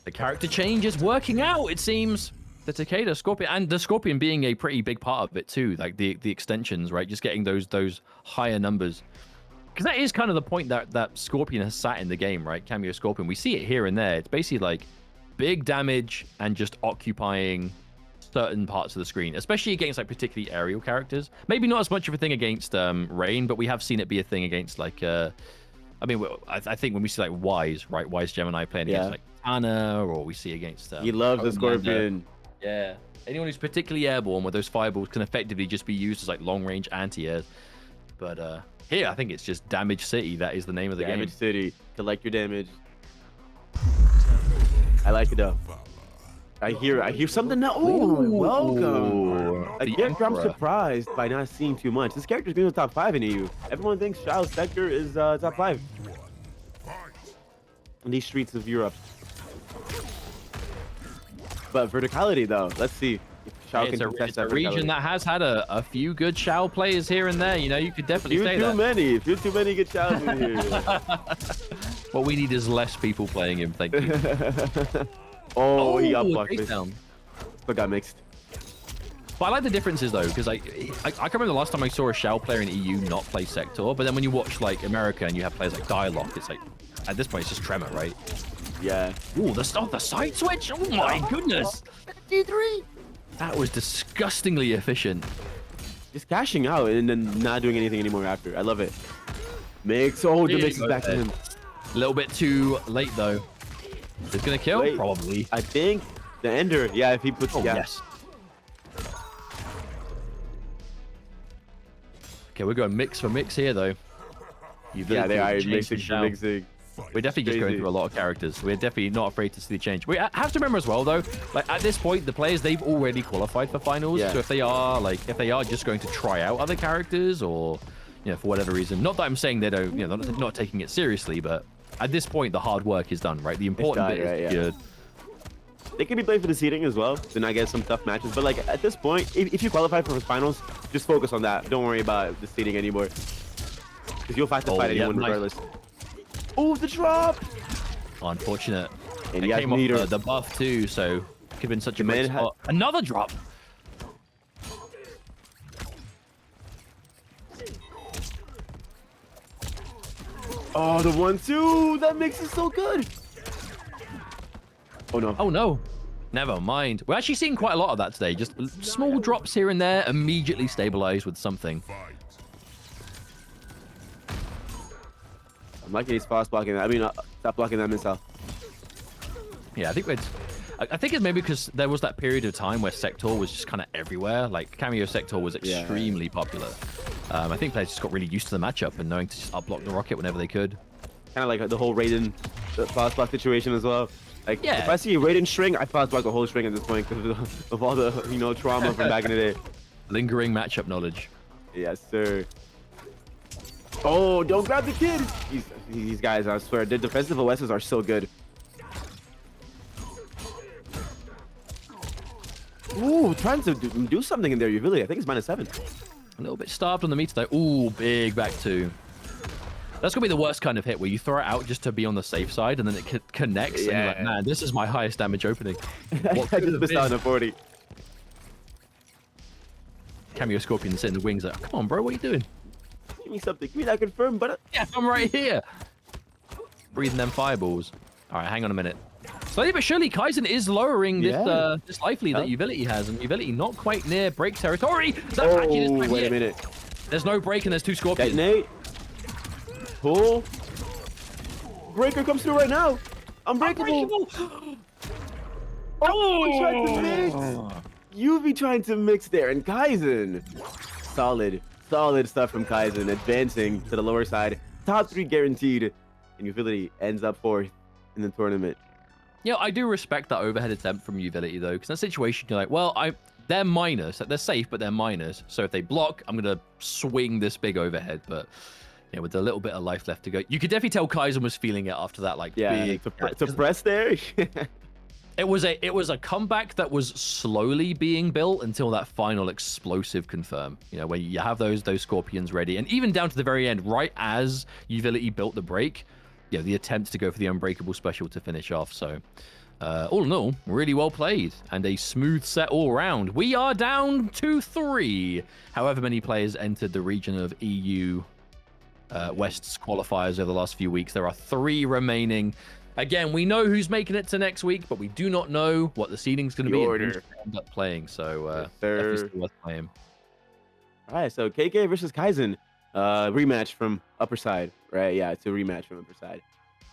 The character change is working out, it seems. The Takeda Scorpion, and the Scorpion being a pretty big part of it too, like the extensions, right? Just getting those higher numbers. Because that is kind of the point that Scorpion has sat in the game, right? Cameo Scorpion. We see it here and there. It's basically like big damage and just occupying certain parts of the screen, especially against like particularly aerial characters. Maybe not as much of a thing against Rain, but we have seen it be a thing against like I mean, I think when we see like Wise, right? Wise Gemini playing against like Tana, or we see against he loves the Scorpion. Yeah, anyone who's particularly airborne, where those fireballs can effectively just be used as like long-range anti-airs. But here, I think it's just Damage City. That is the name of the game. Damage City. Collect your damage. I like it though. I hear something now. Oh, welcome. A character I'm surprised by not seeing too much. This character's been in the top 5 in EU. Everyone thinks Shao Sector is top 5 in these streets of Europe. But verticality though, let's see if Shao can It's contest a that region that has had a few good Shao players here and there. You know, you could definitely say that. A few too many good Shaos in here. What we need is less people playing him. Thank you. Oh, he got face blocked. down. Still got mixed. But I like the differences though, because I can remember the last time I saw a Shao player in EU not play Sector, but then when you watch like America and you have players like Dialogue, it's like at this point it's just Tremor, right? Yeah. Ooh, the side switch! Oh my goodness! D3. That was disgustingly efficient. Just cashing out and then not doing anything anymore after. I love it. Mix. Oh, the mix is back to him. A little bit too late though. Is it gonna kill? Wait, Probably. I think the ender. Yeah, if he puts. Oh, yeah. yes. Okay, we're going mix for mix here though. Yeah, they are mixing for mixing. We're definitely just going through a lot of characters. We're definitely not afraid to see the change. We have to remember as well, though, like at this point, the players they've already qualified for finals. Yeah. So if they are just going to try out other characters, or you know, for whatever reason, not that I'm saying they don't, you know, not taking it seriously, but at this point, the hard work is done, right? The important bit is good. They could be playing for the seeding as well, then I get some tough matches. But like at this point, if you qualify for the finals, just focus on that. Don't worry about the seeding anymore, because you'll have to fight anyone regardless. Oh, the drop! Unfortunate. And it you came off the buff too, so could have been such a great spot. Another drop! Oh, the 1-2! That makes it so good! Oh no. Oh no. Never mind. We're actually seeing quite a lot of that today. Just small drops here and there, immediately stabilized with something. I'm lucky he's fast blocking that. I mean, stop blocking that missile. Yeah, I think it's maybe because there was that period of time where Sector was just kind of everywhere. Like Cameo Sector was extremely popular. I think players just got really used to the matchup and knowing to just up block the rocket whenever they could. Kind of like the whole Raiden fast block situation as well. Like if I see a Raiden string, I fast block the whole string at this point because of all the trauma from back in the day. Lingering matchup knowledge. Yes, sir. Oh, don't grab the kid! These guys, I swear, the defensive OSs are so good. Ooh, trying to do something in there, Yuvili. I think it's -7. A little bit starved on the meter though. Ooh, big back two. That's gonna be the worst kind of hit where you throw it out just to be on the safe side and then it connects and you're like, man, this is my highest damage opening. What I just missed out on a 40. Cameo Scorpion sitting in the wings like, come on, bro, what are you doing? Give me something. Give me that confirm, but yeah, I'm right here. Breathing them fireballs. All right, hang on a minute. Slowly but surely, KAIZEN is lowering this life lead that YUVILITY has, and YUVILITY not quite near break territory. Wait a minute. There's no break and there's two Scorpions. Detonate. Pull. Breaker comes through right now. Unbreakable. Oh, he tried to mix. Yuvi trying to mix there, and KAIZEN. Solid stuff from KAIZEN, advancing to the lower side. Top 3 guaranteed, and YUVILITY ends up 4th in the tournament. Yeah, I do respect that overhead attempt from YUVILITY though, because in that situation you're like, well, they're minus, they're safe, but they're minus. So if they block, I'm gonna swing this big overhead. But yeah, with a little bit of life left to go, you could definitely tell KAIZEN was feeling it after that. Like, big to press there. It was a comeback that was slowly being built until that final explosive confirm. You know, when you have those Scorpions ready, and even down to the very end, right as YUVILITY built the break, you know, the attempt to go for the unbreakable special to finish off. So, all in all, really well played and a smooth set all around. We are down to 3. However many players entered the region of EU West's qualifiers over the last few weeks, there are 3 remaining. Again, we know who's making it to next week, but we do not know what the seeding's going to be and who's going to end up playing. So, definitely still worth playing. All right, so KK versus KAIZEN, rematch from upper side, right? Yeah, it's a rematch from upper side.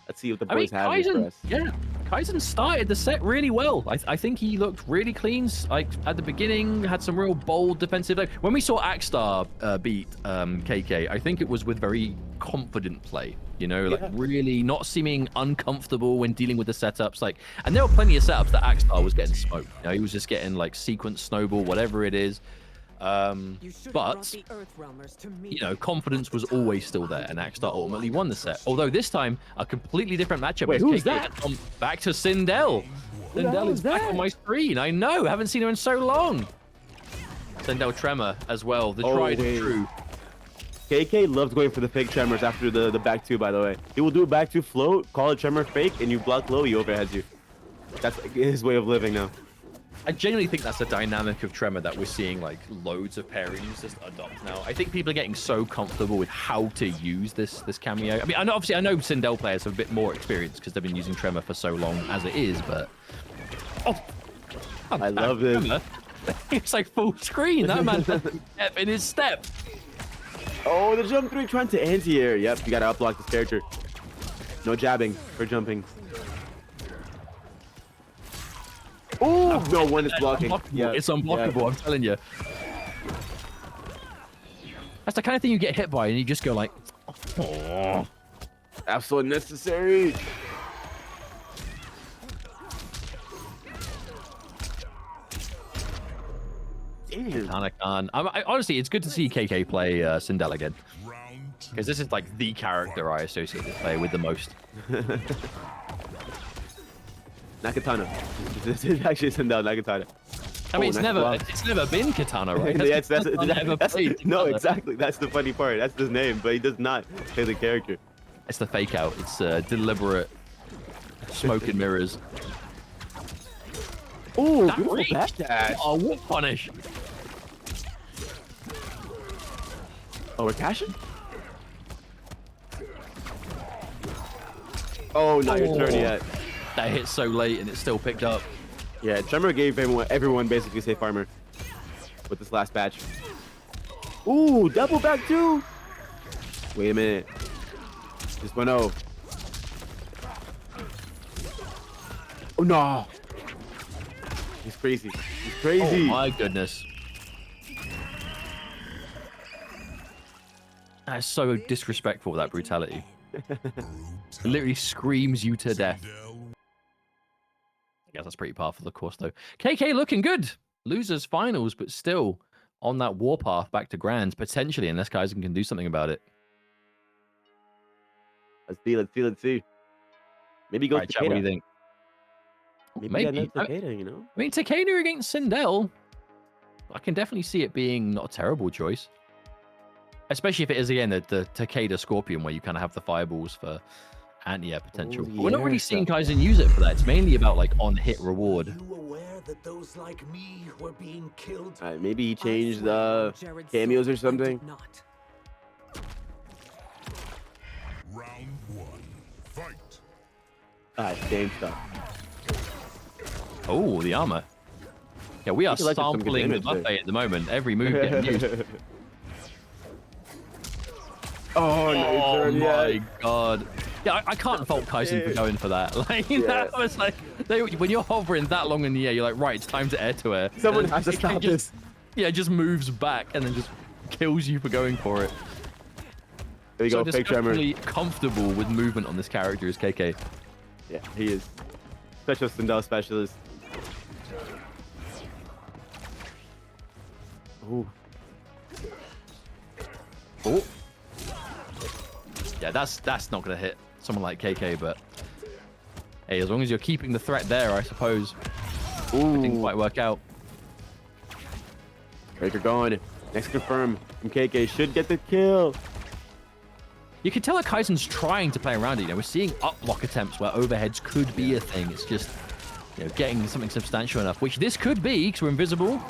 Let's see what the boys have for us. Yeah, KAIZEN started the set really well. I think he looked really clean. Like at the beginning, had some real bold defensive. Like, when we saw AKSTAR beat KK, I think it was with very confident play. You know, like really not seeming uncomfortable when dealing with the setups. Like, and there were plenty of setups that AKSTAR was getting smoked. You know, he was just getting like sequence snowball, whatever it is. But you know, confidence was always still there, and AKSTAR ultimately won the set. Although this time, a completely different matchup. Wait, who's that? Back to Sindel. Sindel is back on my screen. I know, haven't seen her in so long. Sindel Tremor as well. The Oh, tried and wait. true. KK loves going for the fake tremors after the back two, by the way. He will do a back two float, call a tremor fake, and you block low, he overheads you. That's like his way of living now. I genuinely think that's a dynamic of Tremor that we're seeing like loads of pairings just adopt now. I think people are getting so comfortable with how to use this cameo. I mean, I know Sindel players have a bit more experience because they've been using Tremor for so long as it is, but I love this. Tremor. It's like full screen. That man doesn't step in his step. Oh, the jump three trying to anti-air. Yep, you gotta upblock this character. No jabbing for jumping. Oh, no one is blocking. Yeah, it's unblockable. I'm telling you. That's the kind of thing you get hit by, and you just go like, "Oh, absolutely necessary." Damn. KITANAKAHN." Honestly, it's good to see KK play Sindel again, because this is like the character I associate this player with the most. Nakatana. This is actually Sindel Nakatana. I mean, nice it's block. never been Kitana, right? Yeah, that's no, Kitana. exactly. That's the funny part. That's his name, but he does not play the character. It's the fake out. It's deliberate smoke and mirrors. Oh, That beautiful reach. back dash. Oh, what punish? Oh, we're cashing? Oh, not your turn yet. That hit so late and it's still picked up. Yeah, Tremor gave everyone basically safe armor with this last batch. Ooh, double back two. Wait a minute. Just 1-0. Oh no. He's crazy. He's Oh crazy. my goodness. That's so disrespectful, that brutality. It literally screams you to death. I guess that's pretty powerful, of course, though. KK looking good. Losers finals, but still on that warpath back to Grands, potentially, unless KAIZEN can do something about it. Let's see. Maybe go All right, chat, what do you think? Maybe. Takeda, you know? I mean, Takeda against Sindel, I can definitely see it being not a terrible choice. Especially if it is, again, the Takeda Scorpion, where you kind of have the fireballs for anti-air potential. But we're not really seeing KAIZEN use it for that. It's mainly about, like, on-hit reward. Are you aware that those like me were being killed? Maybe he changed the cameos or something. Not. Round one, fight. Same stuff. Oh, the armor. Yeah, we are He collected some good sampling the damage there. buffet at the moment. Every move getting used. Oh, no, Oh turn, my yeah. god. Yeah, I can't fault KAIZEN for going for that. Like, that was like, when you're hovering that long in the air, you're like, right, it's time to air to air. Someone And has to it stop just, this. Yeah, it just moves back and then just kills you for going for it. There you So go, fake tremor. disgustingly comfortable with movement on this character is KK. Yeah, he is. Special Sindel specialist. Ooh. Oh. Yeah, that's not gonna hit someone like KK, but hey, as long as you're keeping the threat there, I suppose. Ooh. It didn't quite work out. Breaker going. Next confirm from KK should get the kill. You can tell that KAIZEN's trying to play around it. You know, we're seeing up block attempts where overheads could be a thing. It's just, you know, getting something substantial enough, which this could be because we're invisible.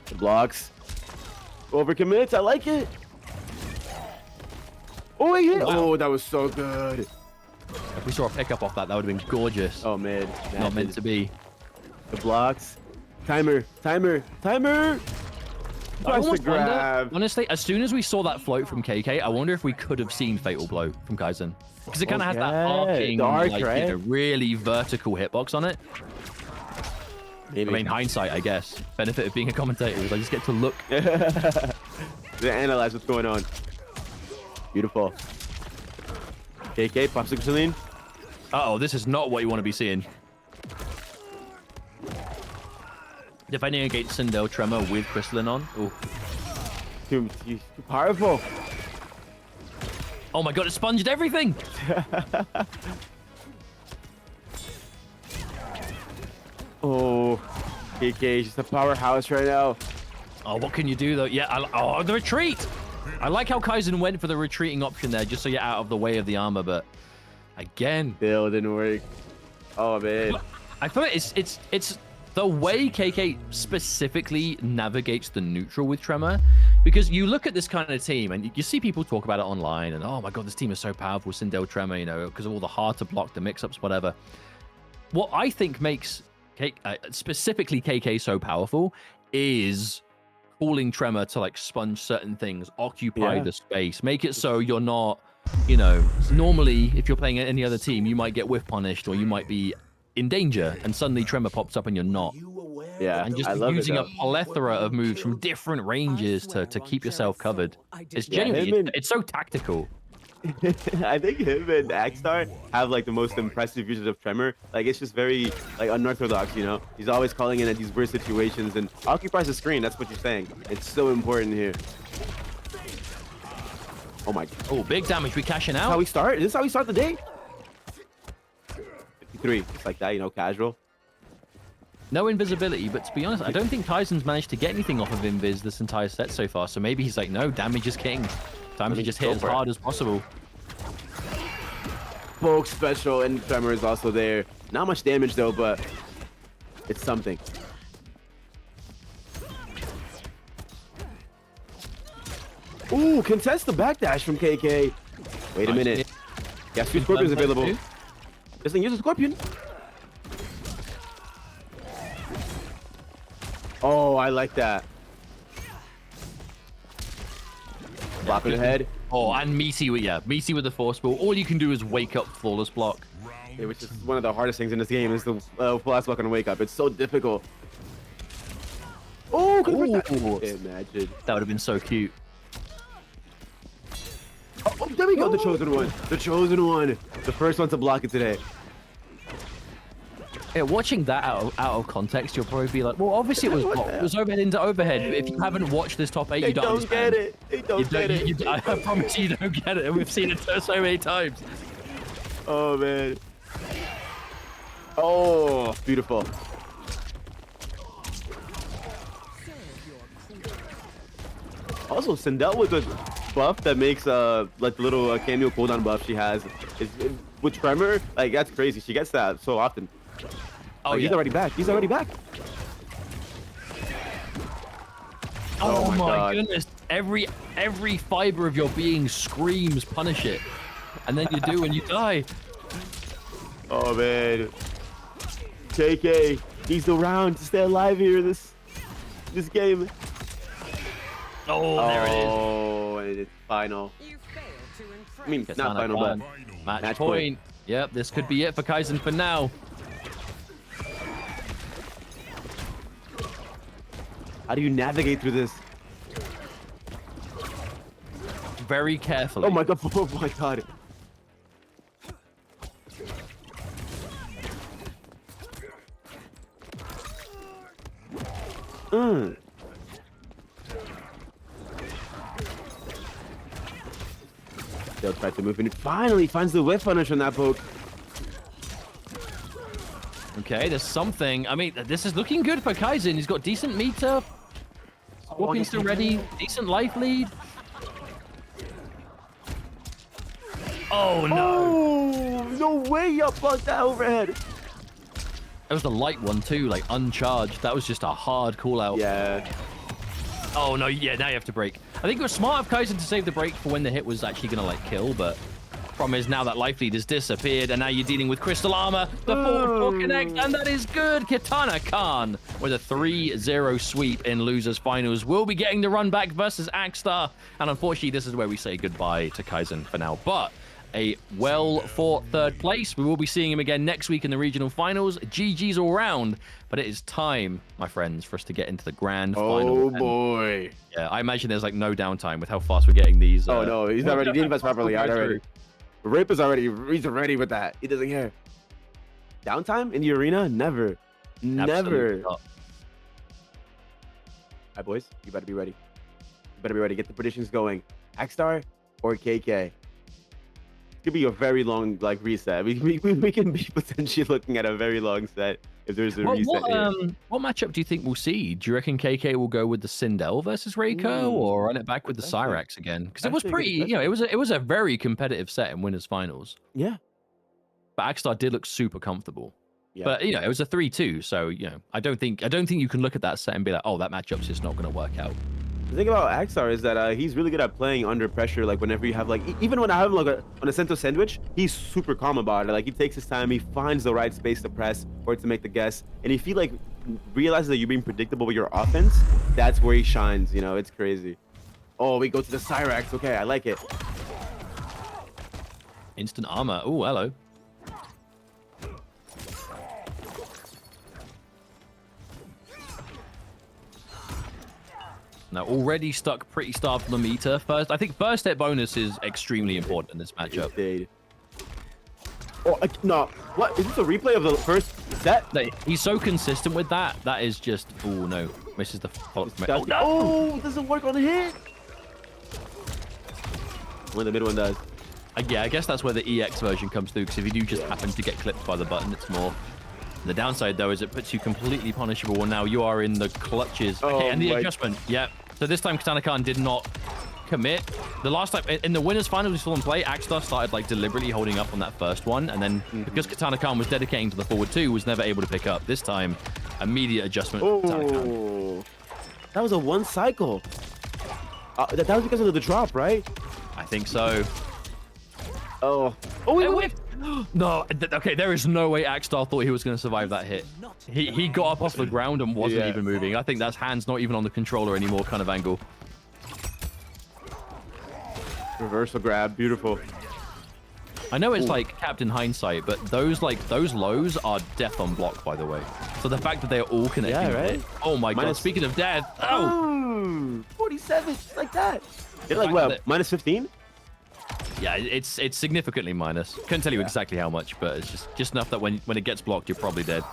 The blocks. Overcommits. I like it. Oh, he hit. Wow. Oh, that was so good. If we saw a pickup off that, that would have been gorgeous. Oh, man. Not meant to be. The blocks. Timer. Timer. Timer. I Press the almost wonder, grab. honestly, as soon as we saw that float from KK, I wonder if we could have seen Fatal Blow from KAIZEN. Because it kind of has that yeah. arcing, The arc, like, right? you know, really vertical hitbox on it. Maybe. I mean, hindsight, I guess. Benefit of being a commentator is I just get to look. They analyze what's going on. Beautiful. KK, popsicle saline. Uh-oh, this is not what you want to be seeing. Defending against Sindel Tremor with Crystalline on. Ooh. Too powerful. Oh my god, it sponged everything! Oh, KK is just a powerhouse right now. Oh, what can you do though? Yeah, oh, the retreat. I like how KAIZEN went for the retreating option there, just so you're out of the way of the armor. But again, Still didn't work. Oh man. I feel like it's the way KK specifically navigates the neutral with Tremor, because you look at this kind of team and you see people talk about it online and, oh my god, this team is so powerful, Sindel Tremor, you know, because of all the hard to block, the mix-ups, whatever. What I think makes specifically KK so powerful is calling Tremor to like sponge certain things, occupy the space, make it so you're not, you know, normally if you're playing any other team, you might get whiff punished or you might be in danger, and suddenly Tremor pops up and you're not. Yeah, And just I love using it, a plethora of moves from different ranges to keep yourself covered. It's genuinely, it's so tactical. I think him and AKSTAR have like the most impressive uses of Tremor. Like it's just very like unorthodox, you know. He's always calling in at these weird situations and occupies the screen. That's what you're saying. It's so important here. Oh my. Oh, big damage. We cashing out. How we start? Is this how we start the day? 53, just like that, you know, casual. No invisibility, but to be honest, I don't think KAIZEN's managed to get anything off of Invis this entire set so far. So maybe he's like, no, damage is king. Time to just hit as hard as possible. Bulk special and Tremor is also there. Not much damage though, but it's something. Ooh, contest the backdash from KK. Wait a minute. Yeah, two Scorpions available. This thing uses Scorpion. Oh, I like that. Blocking ahead. Oh, and Meaty with Meaty with the force ball. All you can do is wake up flawless block. Yeah, which is one of the hardest things in this game is the flash block and wake up. It's so difficult. Oh, imagine. That would have been so cute. Oh, there we go, the chosen one. The chosen one. The first one to block it today. Yeah, watching that out of context, you'll probably be like, well, obviously it was blocked. It was overhead into overhead. But if you haven't watched this top 8, you don't understand. Get it. They don't get it. I promise you don't get it. And we've seen it so many times. Oh, man. Oh, beautiful. Also, Sindel with the buff that makes like the little cameo cooldown buff she has is with Tremor, like that's crazy. She gets that so often. Oh, he's already back. He's already back. Oh my goodness! Every fiber of your being screams, punish it, and then you do and you die. Oh man, KK needs the round to stay alive here in this game. Oh, there it is. Oh, and it's final. I mean, not final, but match point. Yep, this could be it for KAIZEN for now. How do you navigate through this? Very carefully. Oh my god! Oh my god! They'll try to move in. Finally finds the whiff punish on that poke. Okay, there's something. I mean, this is looking good for KAIZEN. He's got decent meter. Scorpion's still ready. Decent life lead. Oh no! Oh, no way! You blocked that overhead. That was the light one too, like uncharged. That was just a hard call out. Yeah. Oh no! Yeah, now you have to break. I think it was smart of KAIZEN to save the break for when the hit was actually gonna like kill, but problem is now that life lead has disappeared, and now you're dealing with crystal armor. The forward four connect, and that is good. KITANAKAHN with a 3-0 sweep in losers finals. We'll be getting the run back versus AKSTAR, and unfortunately, this is where we say goodbye to KAIZEN for now. But a well-fought third place. We will be seeing him again next week in the regional finals. GG's all round, but it is time, my friends, for us to get into the grand final. Oh boy! Yeah, I imagine there's like no downtime with how fast we're getting these. Oh no, he's not ready. He didn't invest properly. Already. Rip is already. He's ready with that. He doesn't care. Downtime in the arena? Never. Never. All right, boys. You better be ready. You better be ready. Get the predictions going. AKSTAR or KK? Could be a very long like reset. We can be potentially looking at a very long set if there's a reset here. What matchup do you think we'll see? Do you reckon KK will go with the Sindel versus Reiko, or run it back with the Cyrax again? Because it was pretty, you know, it was a very competitive set in winners finals. Yeah. But AKSTAR did look super comfortable. Yeah. But you know, it was a 3-2, so you know, I don't think you can look at that set and be like, oh, that matchup's just not going to work out. The thing about AKSTAR is that he's really good at playing under pressure. Like whenever you have like, even when I have him like on a center sandwich, he's super calm about it. Like he takes his time, he finds the right space to press or to make the guess. And if he like realizes that you're being predictable with your offense, that's where he shines. You know, it's crazy. Oh, we go to the Cyrax. Okay, I like it. Instant armor. Oh, hello. Now, already stuck pretty starved on the meter. I think first hit bonus is extremely important in this matchup. Indeed. Oh, no. What? Is this a replay of the first set? He's so consistent with that. That is just... Oh, no. Misses the... Oh, no. Oh, it doesn't work on the hit. When the mid one does. Yeah, I guess that's where the EX version comes through, because if you do just happen to get clipped by the button, it's more... The downside, though, is it puts you completely punishable, and now you are in the clutches. Okay, and the adjustment. Yeah. So this time, KITANAKAHN did not commit. The last time, in the winners finals we saw him play, AKSTAR started like deliberately holding up on that first one, and then because KITANAKAHN was dedicating to the forward two, was never able to pick up. This time, immediate adjustment. Oh, that was a one cycle. That was because of the drop, right? I think so. Oh, wait. No, okay, there is no way AKSTAR thought he was going to survive that hit. He got up off the ground and wasn't even moving. I think that's hands not even on the controller anymore kind of angle. Reversal grab, beautiful. I know it's like Captain Hindsight, but those lows are death on block, by the way. So the fact that they're all connecting. Yeah, right? Oh my god, speaking of death. Oh! 47, just like that. It's like, what, minus 15? Yeah, it's significantly minus. Couldn't tell you exactly how much, but it's just enough that when it gets blocked, you're probably dead.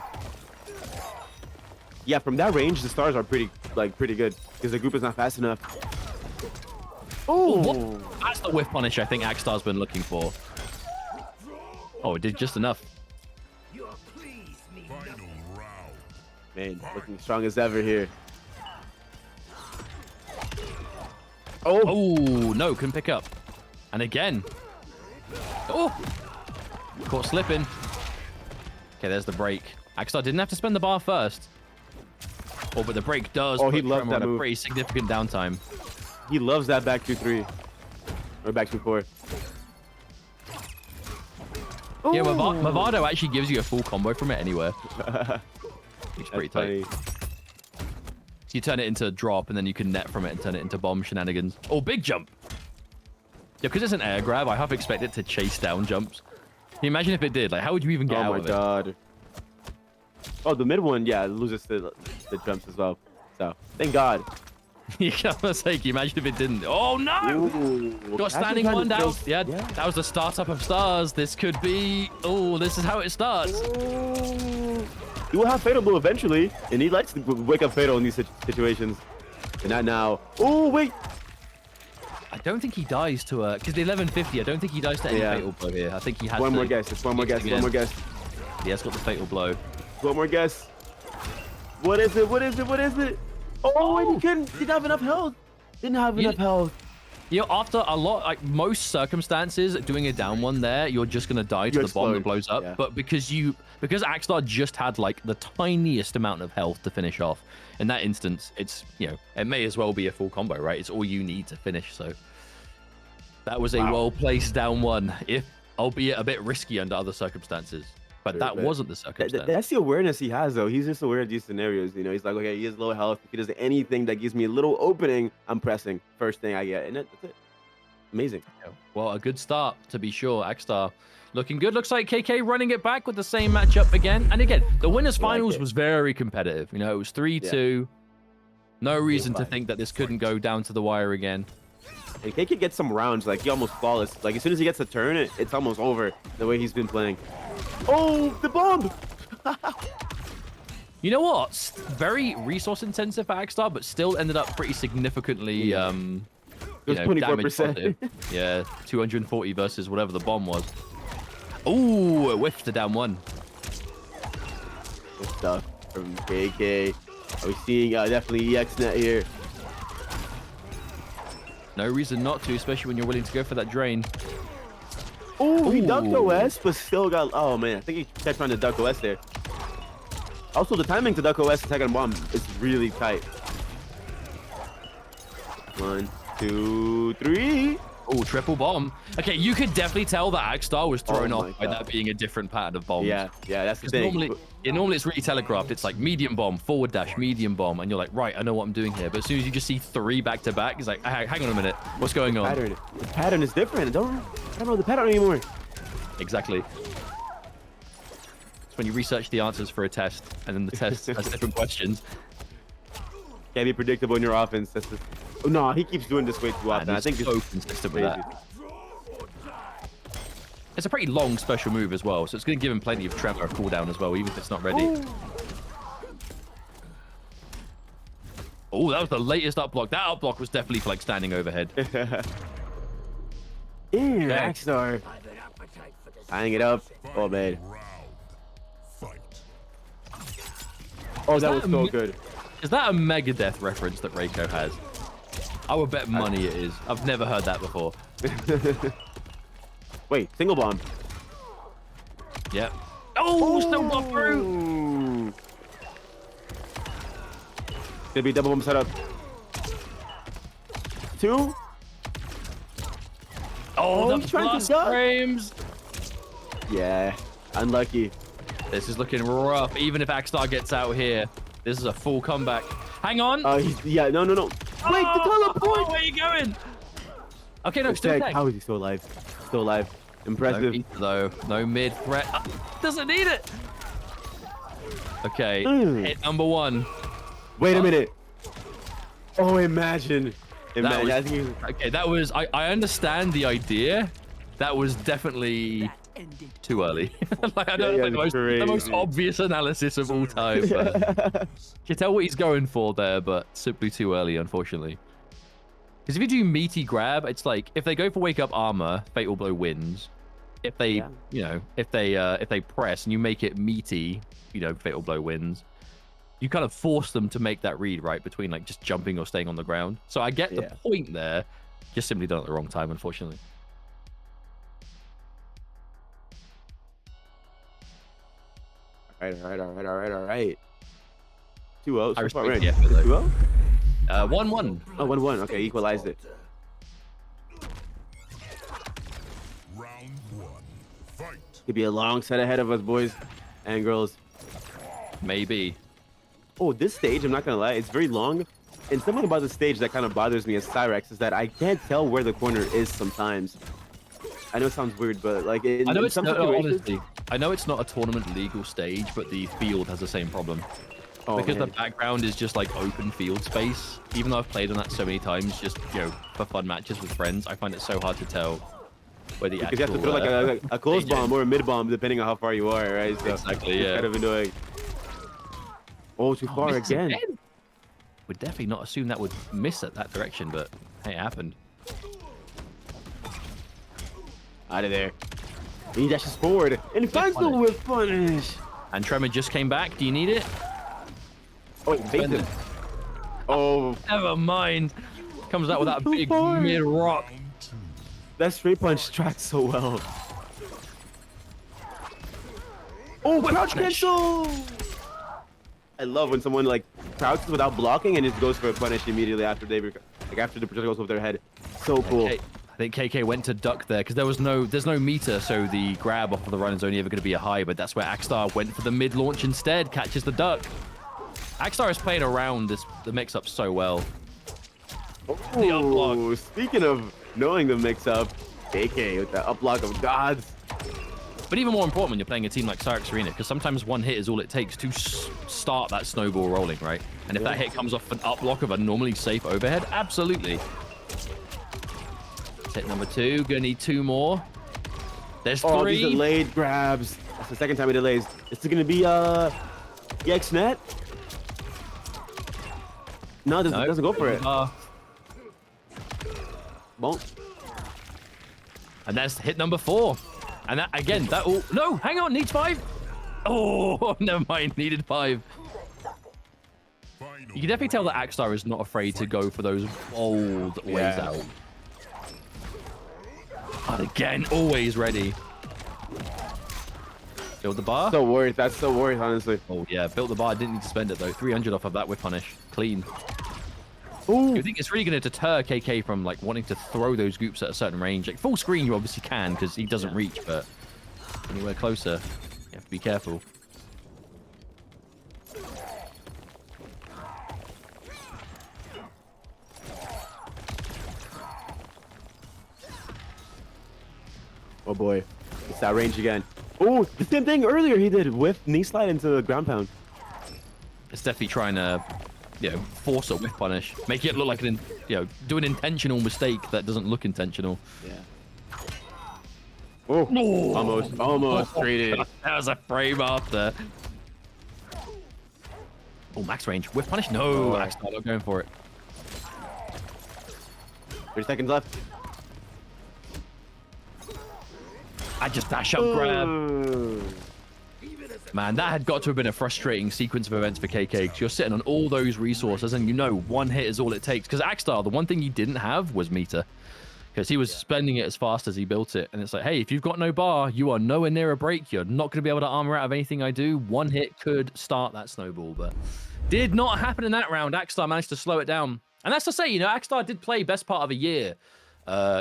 Yeah, from that range, the stars are pretty good because the group is not fast enough. Oh, that's the whiff punish I think AKSTAR's been looking for. Oh, it did just enough. Man, looking strong as ever here. Oh, no, couldn't pick up. And again. Oh! Caught slipping. Okay, there's the break. AKSTAR didn't have to spend the bar first. Oh, but the break does he loved that on move. a pretty significant downtime. He loves that back 2-3. Or back 2-4. Yeah, Movado actually gives you a full combo from it anywhere. It's pretty tight. So you turn it into drop, and then you can net from it and turn it into bomb shenanigans. Oh, big jump! Yeah, because it's an air grab, I half expect it to chase down jumps. Can you imagine if it did? Like, how would you even get out of it? Oh my god. Oh, the mid one, yeah, loses the jumps as well. So, thank god. Yeah, I was like, can you imagine if it didn't? Oh no! Ooh, Got standing one down. Yeah, that was the startup of stars. This could be... Oh, this is how it starts. Ooh. He will have Fatal Blow eventually, and he likes to wake up Fatal in these situations. And not now. Oh, wait! I don't think he dies to a... Because the 1150, I don't think he dies to any Fatal Blow here. I think he has one more guess. It's one more guess. One more guess. He has got the Fatal Blow. One more guess. What is it? What is it? What is it? Oh, and he didn't have enough health. Didn't have enough health. You know, after a lot, like most circumstances, doing a down one there, you're just gonna die to the bomb that blows up. Yeah. But because AKSTAR just had like the tiniest amount of health to finish off, in that instance, it's, you know, it may as well be a full combo, right? It's all you need to finish. So that was a well-placed down one, if albeit a bit risky under other circumstances. But that wasn't the circumstance. That's the awareness he has, though. He's just aware of these scenarios. You know, he's like, okay, he has low health. If he does anything that gives me a little opening, I'm pressing. First thing I get. And that's it. Amazing. Well, a good start, to be sure. AKSTAR looking good. Looks like KK running it back with the same matchup again. And again, the winners finals was very competitive. You know, it was 3-2. No reason to think that this couldn't go down to the wire again. And KK gets some rounds, like, he almost flawless. Like, as soon as he gets the turn, it's almost over the way he's been playing. Oh, the bomb! You know what? Very resource intensive for AKSTAR, but still ended up pretty significantly it was 24%. Yeah, 240 versus whatever the bomb was. Oh, whiffed to down one. Good stuff from KK. Are we seeing definitely EXNet here? No reason not to, especially when you're willing to go for that drain. Oh, he ducked Ooh. OS, but still got. Oh man, I think he kept trying to duck OS there. Also, the timing to duck OS and second bomb is really tight. 1, 2, 3. Oh, triple bomb. Okay, you could definitely tell that AKSTAR was thrown Oh my off by that being a different pattern of bombs. Yeah, that's the 'Cause thing. normally it's really telegraphed. It's like medium bomb, forward dash, medium bomb, and you're like, right, I know what I'm doing here. But as soon as you just see 3 back to back, it's like, hang on a minute, what's going on? The pattern is different. I don't know the pattern anymore. Exactly. It's when you research the answers for a test, and then the test has different questions. Can't be predictable in your offense. That's the... Oh, no, he keeps doing this way too often. And I think he's it's so consistent with crazy. that. It's a pretty long special move as well, so it's going to give him plenty of tremor cooldown as well, even if it's not ready. Oh, that was the latest up block. That up block was definitely for like standing overhead. AKSTAR. Tying it up. Oh, man. Oh, that was so good. Is that a Megadeth reference that Reiko has? I would bet money it is. I've never heard that before. Wait, single bomb. Yep. Oh, still got through. Ooh. Gonna be double bomb setup. 2. Oh, the he's trying to plus duck. frames. Yeah, unlucky. This is looking rough. Even if AKSTAR gets out here, this is a full comeback. Hang on. Yeah, no. Wait, the teleport. Oh, where are you going? Okay, no, still tag. How is he still alive? Still alive. Impressive. No ether, though. No mid threat. Doesn't need it. Okay, hit number 1. Wait a minute. Oh, imagine. I understand the idea. That was definitely too early. Like, I don't know, the most obvious analysis of all time. But you can tell what he's going for there, but simply too early, unfortunately. Because if you do meaty grab, it's like if they go for wake up armor, fatal blow wins. If they, if they press and you make it meaty, fatal blow wins. You kind of force them to make that read, right, between like just jumping or staying on the ground. So I get the point there, just simply done at the wrong time, unfortunately. All right. 2-0. I So far, respect right? the effort, though. 2-0? 1-1. Oh, 1-1. Okay, equalized it. Round 1. Fight. Could be a long set ahead of us, boys and girls. Maybe. Oh, this stage, I'm not gonna lie, it's very long. And something about the stage that kind of bothers me as Cyrex is that I can't tell where the corner is sometimes. I know it sounds weird, but like in some situations... honestly, I know it's not a tournament legal stage, but the field has the same problem. Because the background is just like open field space. Even though I've played on that so many times, just for fun matches with friends, I find it so hard to tell where the because you have to throw like a close bomb or a mid bomb depending on how far you are, right? So exactly, it's kind of annoying. Oh, too far again. Would definitely not assume that would miss at that direction, but hey, it happened. Out of there. He dashes forward and finds the whip punish. And Tremor just came back. Do you need it? Oh, faked it. Oh, never mind. Comes out with that big mid rock. That straight punch tracks so well. Oh, crouch cancel! I love when someone like crouches without blocking and just goes for a punish immediately after after the projectile goes over their head. So cool. I think KK went to duck there because there's no meter, so the grab off of the run is only ever going to be a high. But that's where AKSTAR went for the mid launch instead. Catches the duck. AKSTAR is playing around the mix up so well. Oh, speaking of knowing the mix up, KK with that up block of gods. But even more important when you're playing a team like Cyrex Arena, because sometimes one hit is all it takes to start that snowball rolling, right? And if that hit comes off an up block of a normally safe overhead, absolutely. Hit number 2, gonna need 2 more. There's 3. Oh, these delayed grabs. That's the second time he delays. This is gonna be EXNet. No, it doesn't go for it. Won't. And that's hit number 4. And that again, that all no, hang on, needs 5. Oh, never mind. Needed 5. Final You can definitely tell that AKSTAR is not afraid to go for those bold ways Yeah. out. And again, always ready. Build the bar. So worth. That's so worth, honestly. Oh yeah, built the bar. Didn't need to spend it though. 300 off of that whip punish. Clean. Ooh. You think it's really going to deter KK from like wanting to throw those goops at a certain range? Like full screen, you obviously can because he doesn't reach, but anywhere closer, you have to be careful. Oh boy, it's that range again. Oh, the same thing earlier he did with knee slide into the ground pound. It's definitely trying to, you know, force a whip punish, make it look like an, you know, do an intentional mistake that doesn't look intentional. Yeah. Oh, almost traded. That was a frame after. Oh, max range. Whip punish? No, Oh. AKSTAR not going for it. 30 seconds left. I just dash up grab. Man, that had got to have been a frustrating sequence of events for KK because you're sitting on all those resources and you know one hit is all it takes. Because AKSTAR, the one thing he didn't have was meter. Because he was spending it as fast as he built it. And it's like, hey, if you've got no bar, you are nowhere near a break. You're not going to be able to armor out of anything I do. One hit could start that snowball, but did not happen in that round. AKSTAR managed to slow it down. And that's to say, you know, AKSTAR did play best part of a year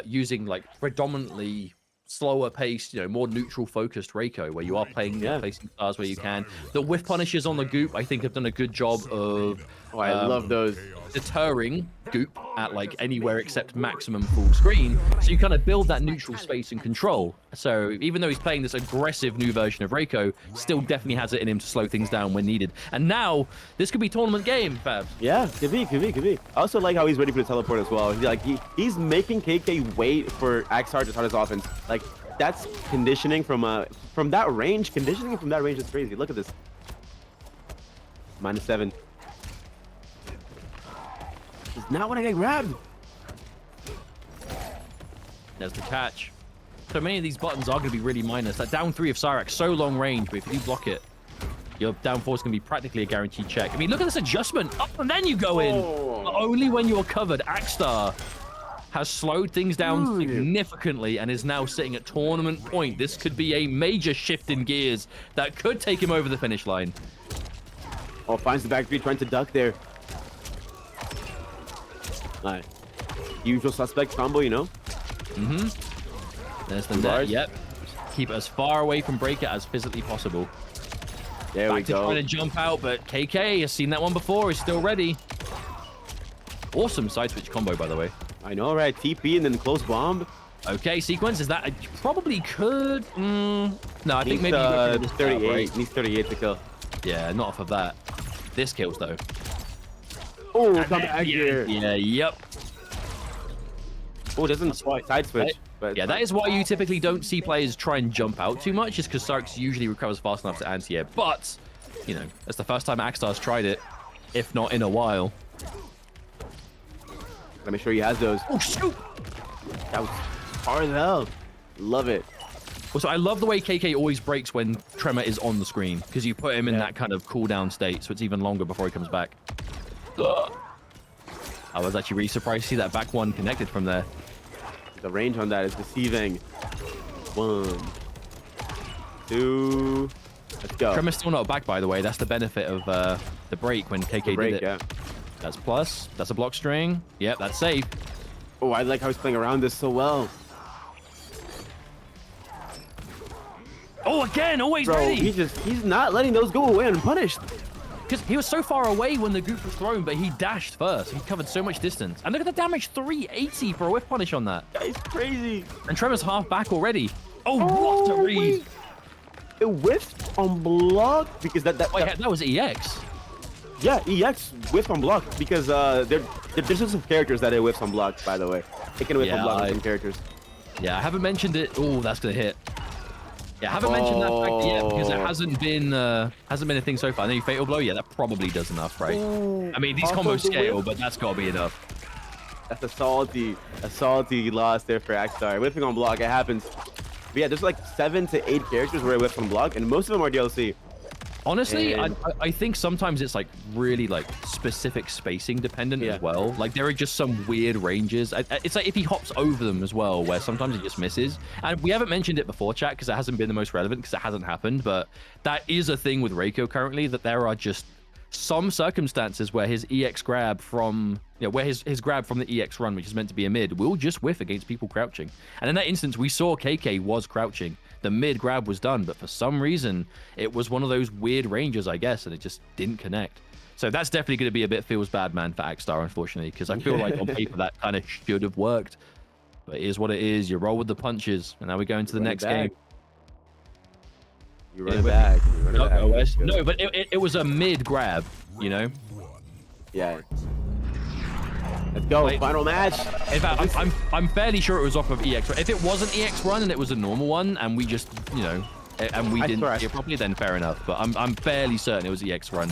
using like predominantly slower paced, you know, more neutral focused Reiko, where you are playing, placing stars where you can. The whiff punishes on the goop, I think, have done a good job of Oh, I love those. deterring goop at like anywhere except maximum full screen, so you kind of build that neutral space and control. So even though he's playing this aggressive new version of Reiko, still definitely has it in him to slow things down when needed. And now this could be tournament game, Fab. Yeah, could be. I also like how he's ready for the teleport as well. He's making KK wait for AKSTAR to start his offense. Like that's conditioning from that range. Conditioning from that range is crazy. Look at this. -7. Is not when I get grabbed. There's the catch. So many of these buttons are going to be really minus. That down 3 of Cyrax, so long range, but if you do block it, your down 4 is going to be practically a guaranteed check. I mean, look at this adjustment. Up and then you go in. But only when you're covered. AKSTAR has slowed things down significantly and is now sitting at tournament point. This could be a major shift in gears that could take him over the finish line. Oh, finds the back 3 trying to duck there. Alright. Usual suspect combo, you know? There's the net. Yep. Keep as far away from breaker as physically possible. There we Back to go. trying to jump out, but KK has seen that one before. He's still ready. Awesome side switch combo, by the way. I know, right? TP and then close bomb. Okay, sequence is that probably could. No, I think maybe you go for this 38. right? Needs 38 to kill. Yeah, not off of that. This kills though. Oh, come back here. Yeah, yep. Oh, doesn't side switch. But Yeah, that is why you typically don't see players try and jump out too much, is because Cyrax usually recovers fast enough to anti-air. But, you know, that's the first time AKSTAR's tried it, if not in a while. Let me show you has those. Oh, shoot! That was hard as hell. Love it. Also, I love the way KK always breaks when Tremor is on the screen, because you put him in that kind of cooldown state, so it's even longer before he comes back. Ugh. I was actually really surprised to see that back one connected from there. The range on that is deceiving. 1, 2, let's go. Tremor's still not back, by the way. That's the benefit of the break when KK Break, did it. yeah. That's plus. That's a block string. Yep, that's safe. Oh, I like how he's playing around this so well. Oh, again, always Bro, ready. he's not letting those go away unpunished. Because he was so far away when the goop was thrown, but he dashed first. He covered so much distance. And look at the damage, 380 for a whiff punish on that. That is crazy. And Tremor's half back already. Oh, what a read. Wait. It whiffed on block because that Wait, that was EX. yeah, EX whiffed on block because there's just some characters that it whiffs on block, by the way. It can whiff on block with some characters. Yeah, I haven't mentioned it. Oh, that's gonna hit. Yeah, I haven't mentioned that fact yet because it hasn't been a thing so far. I know Fatal Blow, yeah, that probably does enough, right? Ooh, I mean, these also combos the scale, whiff. but that's gotta be enough. That's a salty loss there for AKSTAR. Whiffing on block, it happens. But yeah, there's like 7 to 8 characters where it whiffs on block, and most of them are DLC. Honestly, And- I think sometimes it's like really like specific spacing dependent as well. Like there are just some weird ranges. It's like if he hops over them as well, where sometimes he just misses. And we haven't mentioned it before, chat, because it hasn't been the most relevant because it hasn't happened. But that is a thing with Reiko currently, that there are just some circumstances where his EX grab from, where his grab from the EX run, which is meant to be a mid, will just whiff against people crouching. And in that instance, we saw KK was crouching. The mid grab was done, but for some reason, it was one of those weird ranges, I guess, and it just didn't connect. So that's definitely going to be a bit feels bad, man, for AKSTAR, unfortunately, because I feel like on paper that kind of should have worked. But it is what it is. You roll with the punches, and now we go into the next game. You run it back. No, but it was a mid grab, you know? Yeah. Let's go. Wait. Final match. In fact, I'm fairly sure it was off of EX. If it was an EX run and it was a normal one, and we just, and we didn't see it properly, then fair enough. But I'm fairly certain it was EX run.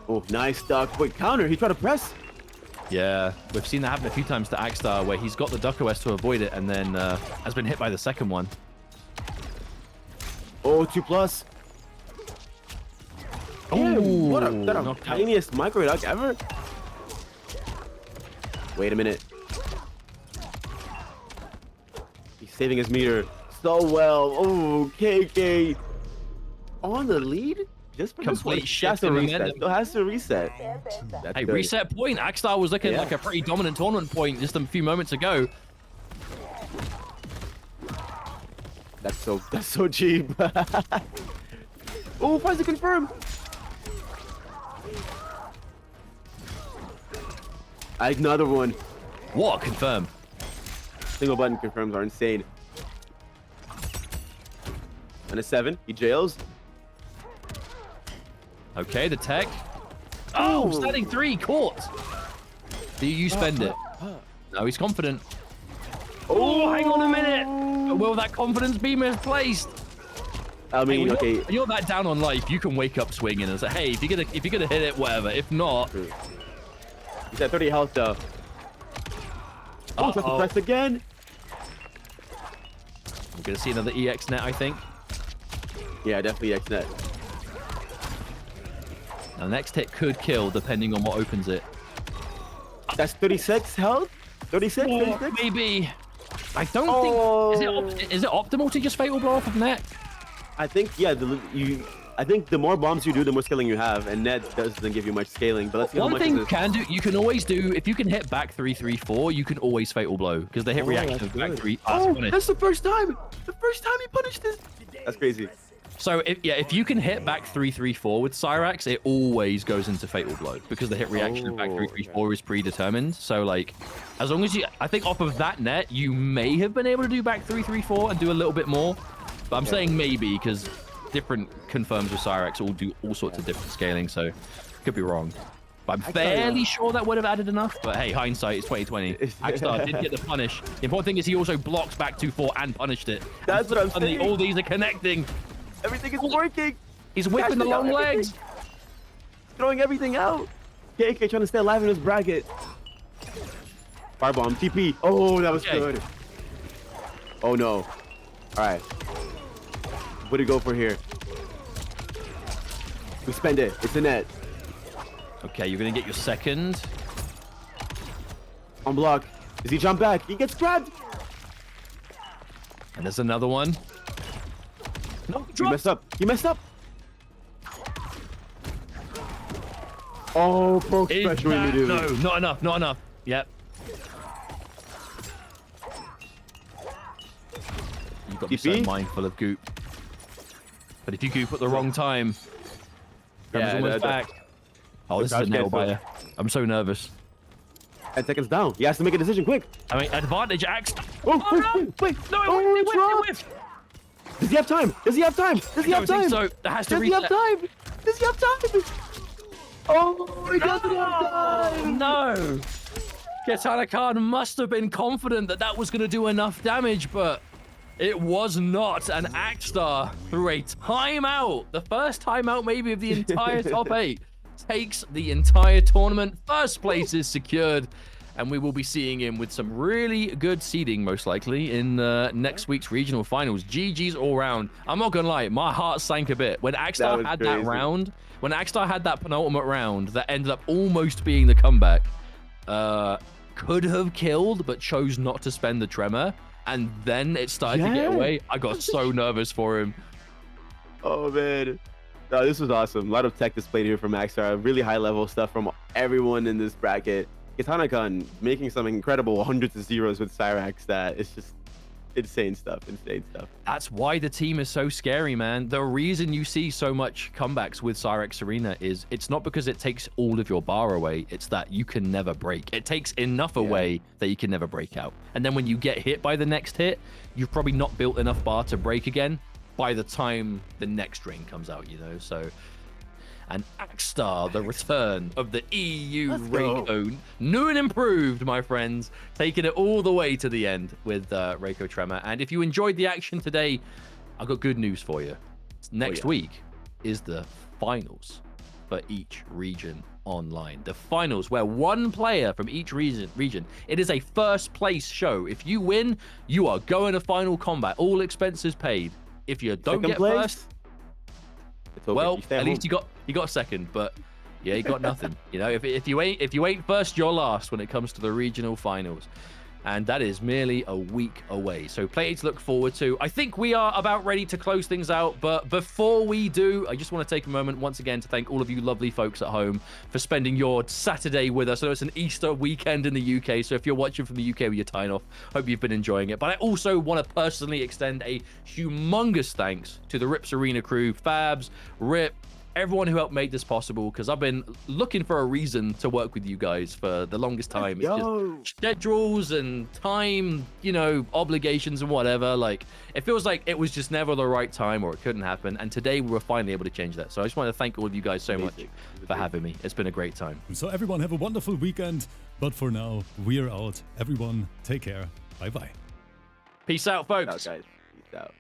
Oh, nice duck. Wait, counter. He tried to press. Yeah, we've seen that happen a few times to AKSTAR, where he's got the duck OS to avoid it, and then has been hit by the second one. Oh, 2+. Oh, what a tiniest micro duck ever. Wait a minute. He's saving his meter so well. Oh, KK on the lead. Just for Complete shift. Has to reset. Still has to reset. That's hey, good. reset point. AKSTAR was looking like a pretty dominant tournament point just a few moments ago. That's so cheap. Oh, finds to confirm. Another one. What? Confirm. Single button confirms are insane. And a 7. He jails. Okay, the tech. Oh, standing 3, caught. Do you spend it? No, he's confident. Oh, hang on a minute. Will that confidence be misplaced? I mean, hey, okay. When you're that down on life, you can wake up swinging and say, hey, if you're gonna hit it, whatever. If not, He's at 30 health though. Oh, tries to press again. we're gonna see another EX net, I think. Yeah, definitely X net. Now, the next hit could kill, depending on what opens it. That's 36 health. 36. 36. Maybe. I don't think. Is it optimal to just fatal blow off of net? I think I think the more bombs you do, the more scaling you have, and net doesn't give you much scaling. But let's see how One much thing is you can do, you can always do, if you can hit back 3-3-4, you can always fatal blow because the hit reaction of back 3. That's the first time. The first time he punished this. That's crazy. So if you can hit back 3-3-4 with Cyrax, it always goes into fatal blow because the hit reaction of back 3-3-4 is predetermined. So like, as long as I think off of that net, you may have been able to do back 3-3-4 and do a little bit more. But I'm saying maybe because different confirms with Cyrax all do all sorts of different scaling, so could be wrong. But I'm fairly sure that would have added enough. But hey, hindsight is 2020. AKSTAR did get the punish. The important thing is he also blocked back 2-4 and punished it. That's what I'm saying. All these are connecting. Everything is working. He's whipping the long legs. He's throwing everything out. KK trying to stay alive in this bracket. Firebomb, TP. Oh, that was good. Oh no. All right. What do you go for here? We spend it. It's a net. Okay, you're gonna get your second. On block. Does he jump back? He gets grabbed. And there's another one. No, He messed up. He messed up. Oh, Pro Kompetition really do. No, not enough, not enough. Yep. You've got to be so TP? mindful of goop. But if you goop at the wrong time, Yeah, almost back. Oh, this is a nail biter. I'm so nervous. 10 seconds down. He has to make a decision quick. I mean, advantage axe. Oh, no! wait. No, it whiffed. Does he have time? Does he have time? Does he have time? So that has to Does he reset. have time? Does he have time? Oh, he doesn't have time. No. KITANAKAHN must have been confident that that was going to do enough damage, but it was not. And AKSTAR, through a timeout, the first timeout maybe of the entire top 8, takes the entire tournament. First place is secured. and we will be seeing him with some really good seeding, most likely, in next week's regional finals. GG's all round. I'm not gonna lie, my heart sank a bit when AKSTAR had that round. When AKSTAR had that penultimate round that ended up almost being the comeback, could have killed, but chose not to spend the tremor, and then it started to get away. I got so nervous for him. Oh man, no, this was awesome. A lot of tech displayed here from AKSTAR. Really high level stuff from everyone in this bracket. KITANAKAHN making some incredible hundreds of zeros with Cyrax. That it's just insane stuff. Insane stuff. That's why the team is so scary, man. The reason you see so much comebacks with Cyrax Arena is it's not because it takes all of your bar away. It's that you can never break. It takes enough away that you can never break out. And then when you get hit by the next hit, you've probably not built enough bar to break again by the time the next ring comes out, you know. So, and AKSTAR, the return of the EU Reiko, new and improved, my friends, taking it all the way to the end with Reiko Tremor. And if you enjoyed the action today, I've got good news for you. Next week is the finals for each region online. The finals where one player from each region. It is a first place show. If you win, you are going to final combat, all expenses paid. If you don't get first, well, at least you got second, but yeah, you got nothing. You know, if you ain't first, you're last when it comes to the regional finals. And that is merely a week away. So plenty to look forward to. I think we are about ready to close things out. But before we do, I just want to take a moment once again to thank all of you lovely folks at home for spending your Saturday with us. I know it's an Easter weekend in the UK. So if you're watching from the UK with your time off, hope you've been enjoying it. But I also want to personally extend a humongous thanks to the Rips Arena crew, Fabs, Rip, everyone who helped make this possible, because I've been looking for a reason to work with you guys for the longest time. It's just schedules and time, you know, obligations and whatever. Like, it feels like it was just never the right time or it couldn't happen. And today we were finally able to change that. So I just want to thank all of you guys so much for having me. It's been a great time. So everyone have a wonderful weekend. But for now, we're out. Everyone, take care. Bye-bye. Peace out, folks. Peace out, guys. Peace out.